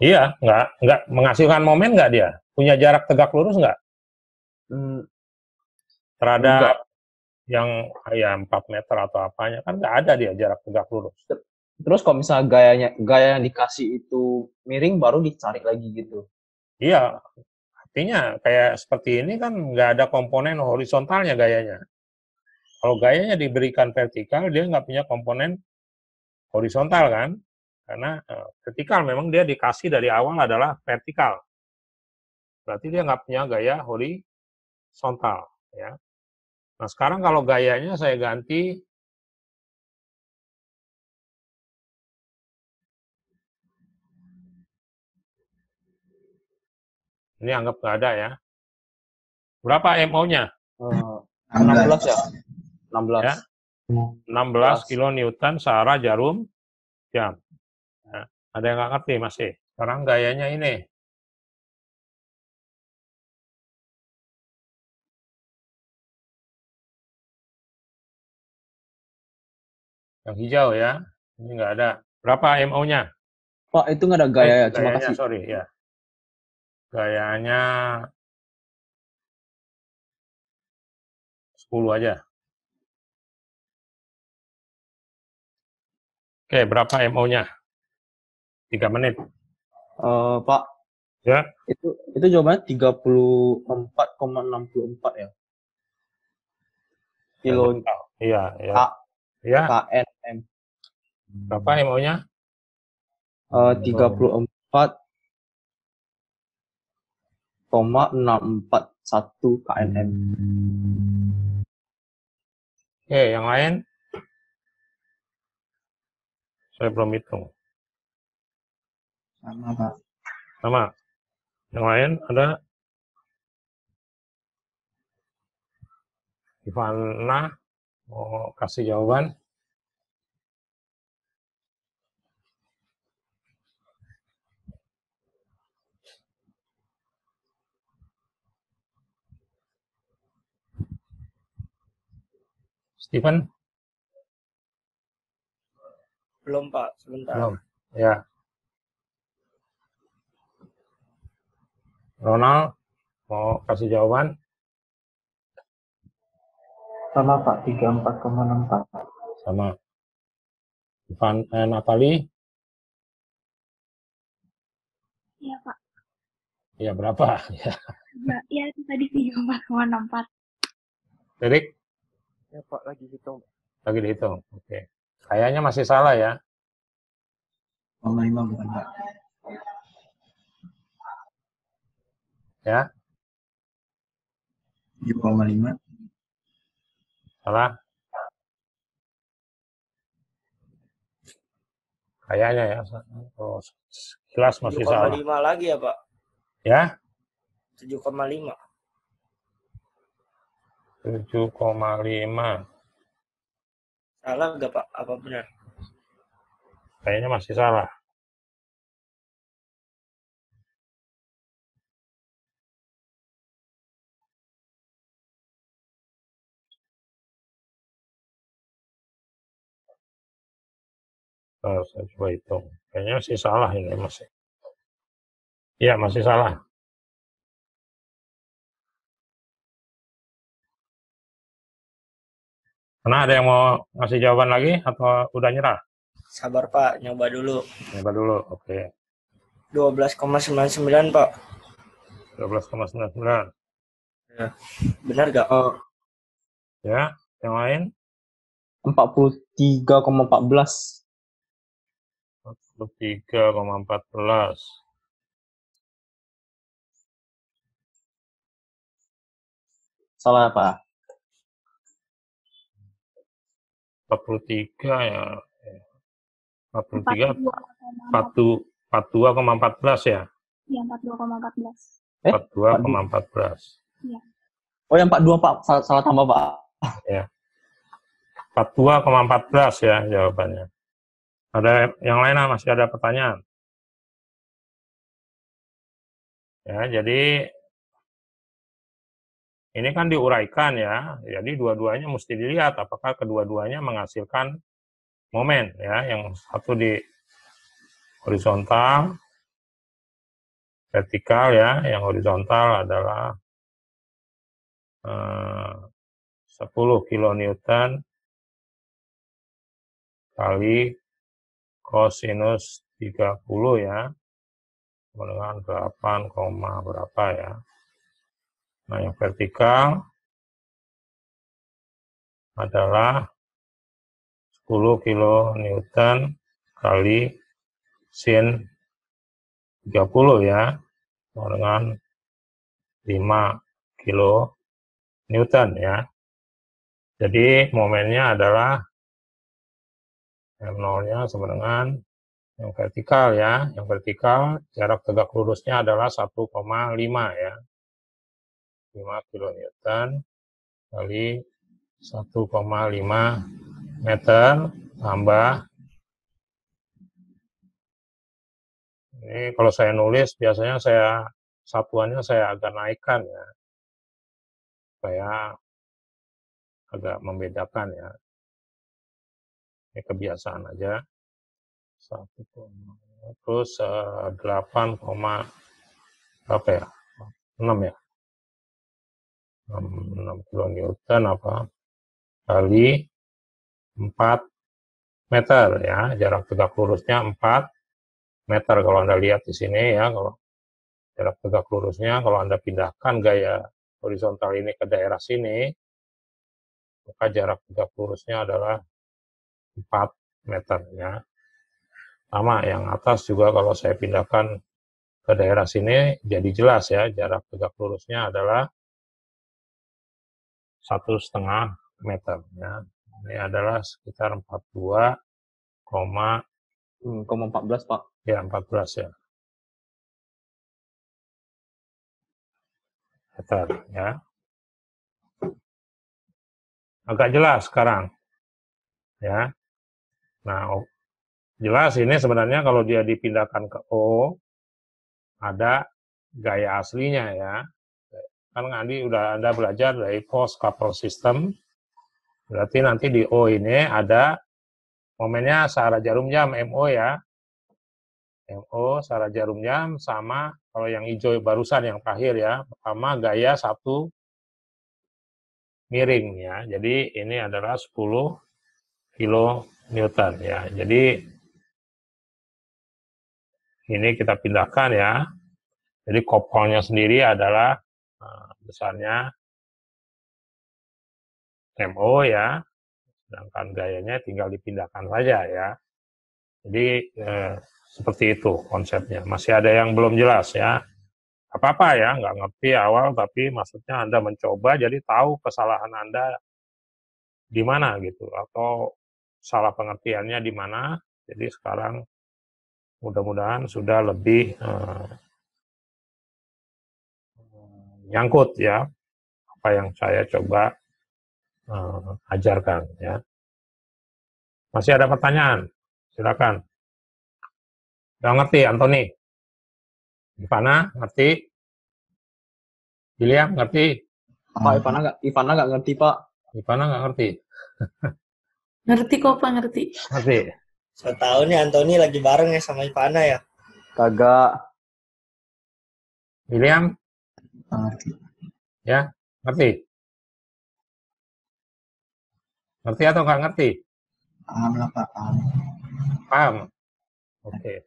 Iya, nggak menghasilkan momen nggak dia? Punya jarak tegak lurus nggak? Terhadap yang ya 4 meter atau apanya, kan nggak ada dia jarak tegak lurus. Terus kalau misalnya gaya yang dikasih itu miring, baru dicari lagi gitu. Iya, artinya kayak seperti ini kan nggak ada komponen horizontalnya gayanya. Kalau gayanya diberikan vertikal, dia nggak punya komponen horizontal kan? Karena vertikal memang dia dikasih dari awal adalah vertikal. Berarti dia nggak punya gaya horizontal ya. Nah, sekarang kalau gayanya saya ganti ini, anggap nggak ada ya. Berapa MO-nya? 16 ya? 16. Ya. 16 kilonewton searah jarum jam. Nah, ada yang nggak ngerti masih? Sekarang gayanya ini. Yang hijau ya. Ini nggak ada. Berapa MO-nya? Pak, itu nggak ada gaya, cuma Gayanya, kasih. sorry ya. Gayanya 10 aja. Oke, berapa MO-nya? 3 menit. Pak, Ya, itu jawabannya 34,64 ya. Kilo iya, ya. K, Ya, KNM. berapa MO-nya? 34,641 KNM. Oke, yang lain? Saya belum hitung. Sama, Pak. Sama. Yang lain ada? Ivana mau kasih jawaban? Steven? Belum, Pak. Sebentar. Belum. Ya. Ronald mau kasih jawaban? Sama, Pak. 34,64. Sama. Natali? Iya, Pak. Ya, berapa? Ya. Ya, itu tadi 34,64. Derek? Ya Pak, lagi hitung. Lagi dihitung. Oke. Kayaknya masih salah ya. 5 bukan, Pak. Ya, 7,5. salah. Kayaknya ya. Oh, sekilas masih salah. 7,5 lagi ya, Pak. Ya, 7,5. 7,5. Salah nggak, Pak? Apa benar? Kayaknya masih salah. Saya coba hitung. Kayaknya masih salah ini masih. Iya, masih salah. Karena ada yang mau ngasih jawaban lagi atau udah nyerah? Sabar, Pak. Nyoba dulu. Coba dulu. Oke. 12,99, Pak. 12,99. Benar nggak? Ya, yang lain? 43,14. 43,14. Salah, Pak. 43 ya. 43, 42,14 ya? Iya, 42,14. 42,14. Iya. Oh, yang 42, Pak. Salah tambah, Pak. Ya. 42,14 ya jawabannya. Ada yang lain masih ada pertanyaan? Ya, jadi ini kan diuraikan ya. Jadi dua-duanya mesti dilihat apakah kedua-duanya menghasilkan momen ya, yang satu di horizontal, vertikal ya, yang horizontal adalah 10 kilonewton kali kosinus 30 ya, dengan 8, berapa ya. Nah, yang vertikal adalah 10 kilonewton kali sin 30 ya, dengan 5 kilonewton ya. Jadi momennya adalah M0-nya sama dengan yang vertikal ya. Yang vertikal jarak tegak lurusnya adalah 1,5 ya. 5 kilonewton kali 1,5 meter tambah, ini kalau saya nulis biasanya satuannya saya agak naikkan ya, supaya agak membedakan ya. Ini kebiasaan aja. 1, terus 8, berapa ya? 6 ya? 6 kilonewton apa? Kali 4 meter ya, jarak tegak lurusnya 4 meter kalau Anda lihat di sini ya, kalau jarak tegak lurusnya, kalau Anda pindahkan gaya horizontal ini ke daerah sini, maka jarak tegak lurusnya adalah 4 meter ya. Sama yang atas juga kalau saya pindahkan ke daerah sini, jadi jelas ya, jarak tegak lurusnya adalah 1,5 meter ya. Ini adalah sekitar 42, 14 Pak. ya 14 ya. Meter ya. Agak jelas sekarang ya. Nah, jelas ini sebenarnya kalau dia dipindahkan ke O, ada gaya aslinya ya. Kan Anda belajar dari post couple system, berarti nanti di O ini ada momennya searah jarum jam, MO ya. MO searah jarum jam sama, kalau yang hijau barusan yang terakhir ya, pertama gaya 1 miring ya. Jadi ini adalah 10 kilonewton ya. Jadi ini kita pindahkan ya. Jadi kopolnya sendiri adalah besarnya MO ya, sedangkan gayanya tinggal dipindahkan saja ya. Jadi seperti itu konsepnya. Masih ada yang belum jelas ya. Apa-apa ya, nggak ngerti awal, tapi maksudnya Anda mencoba, jadi tahu kesalahan Anda di mana gitu, atau salah pengertiannya di mana. Jadi sekarang mudah-mudahan sudah lebih nyangkut ya, apa yang saya coba ajarkan ya. Masih ada pertanyaan? Silakan. Nggak ngerti, Anthony? Ivana, ngerti? William, ngerti? Pak Ivana nggak ngerti Pak. Ivana nggak ngerti? Ngerti kok Pak, ngerti. Ngerti? Saya tahu nih Anthony lagi bareng ya sama Ivana ya. Kagak. William? Ngerti. Ya, ngerti? Ngerti atau nggak ngerti? Paham lah Pak, paham. Paham? Oke.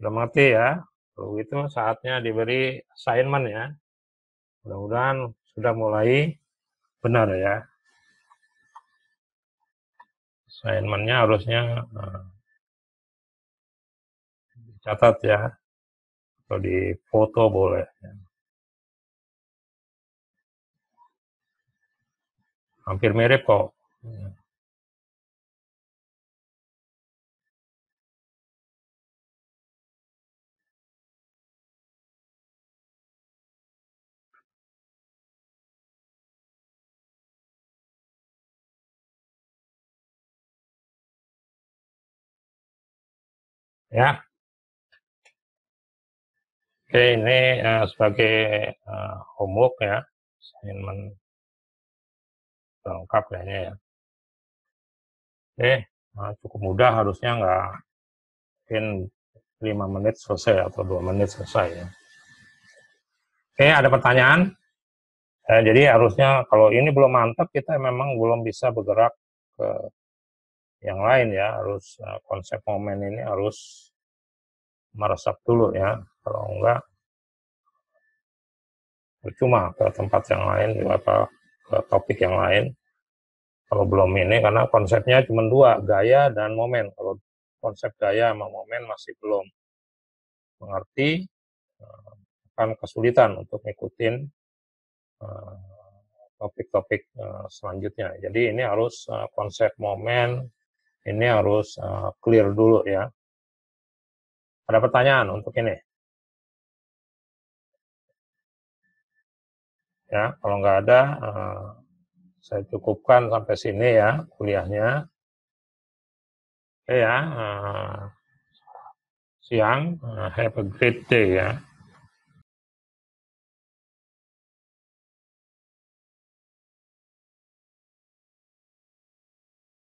Sudah mengerti ya? Kalau itu saatnya diberi assignment ya. Mudah-mudahan sudah mulai benar ya. Assignment-nya harusnya dicatat ya. Atau di foto boleh. Hampir mirip kok. Ya. Oke, ini sebagai homework ya. Assignment lengkap kayaknya ya. Oke, cukup mudah, harusnya nggak mungkin 5 menit selesai atau 2 menit selesai ya. Oke, ada pertanyaan? Jadi harusnya kalau ini belum mantap, kita memang belum bisa bergerak ke yang lain ya. Harus konsep momen ini harus meresap dulu ya. Kalau enggak, percuma ke tempat yang lain, atau ke topik yang lain. Kalau belum ini, karena konsepnya cuma 2, gaya dan momen. Kalau konsep gaya sama momen masih belum mengerti, akan kesulitan untuk ngikutin topik-topik selanjutnya. Jadi ini harus konsep momen, ini harus clear dulu ya. Ada pertanyaan untuk ini? Ya, kalau nggak ada, saya cukupkan sampai sini ya kuliahnya. ya, siang, have a great day ya.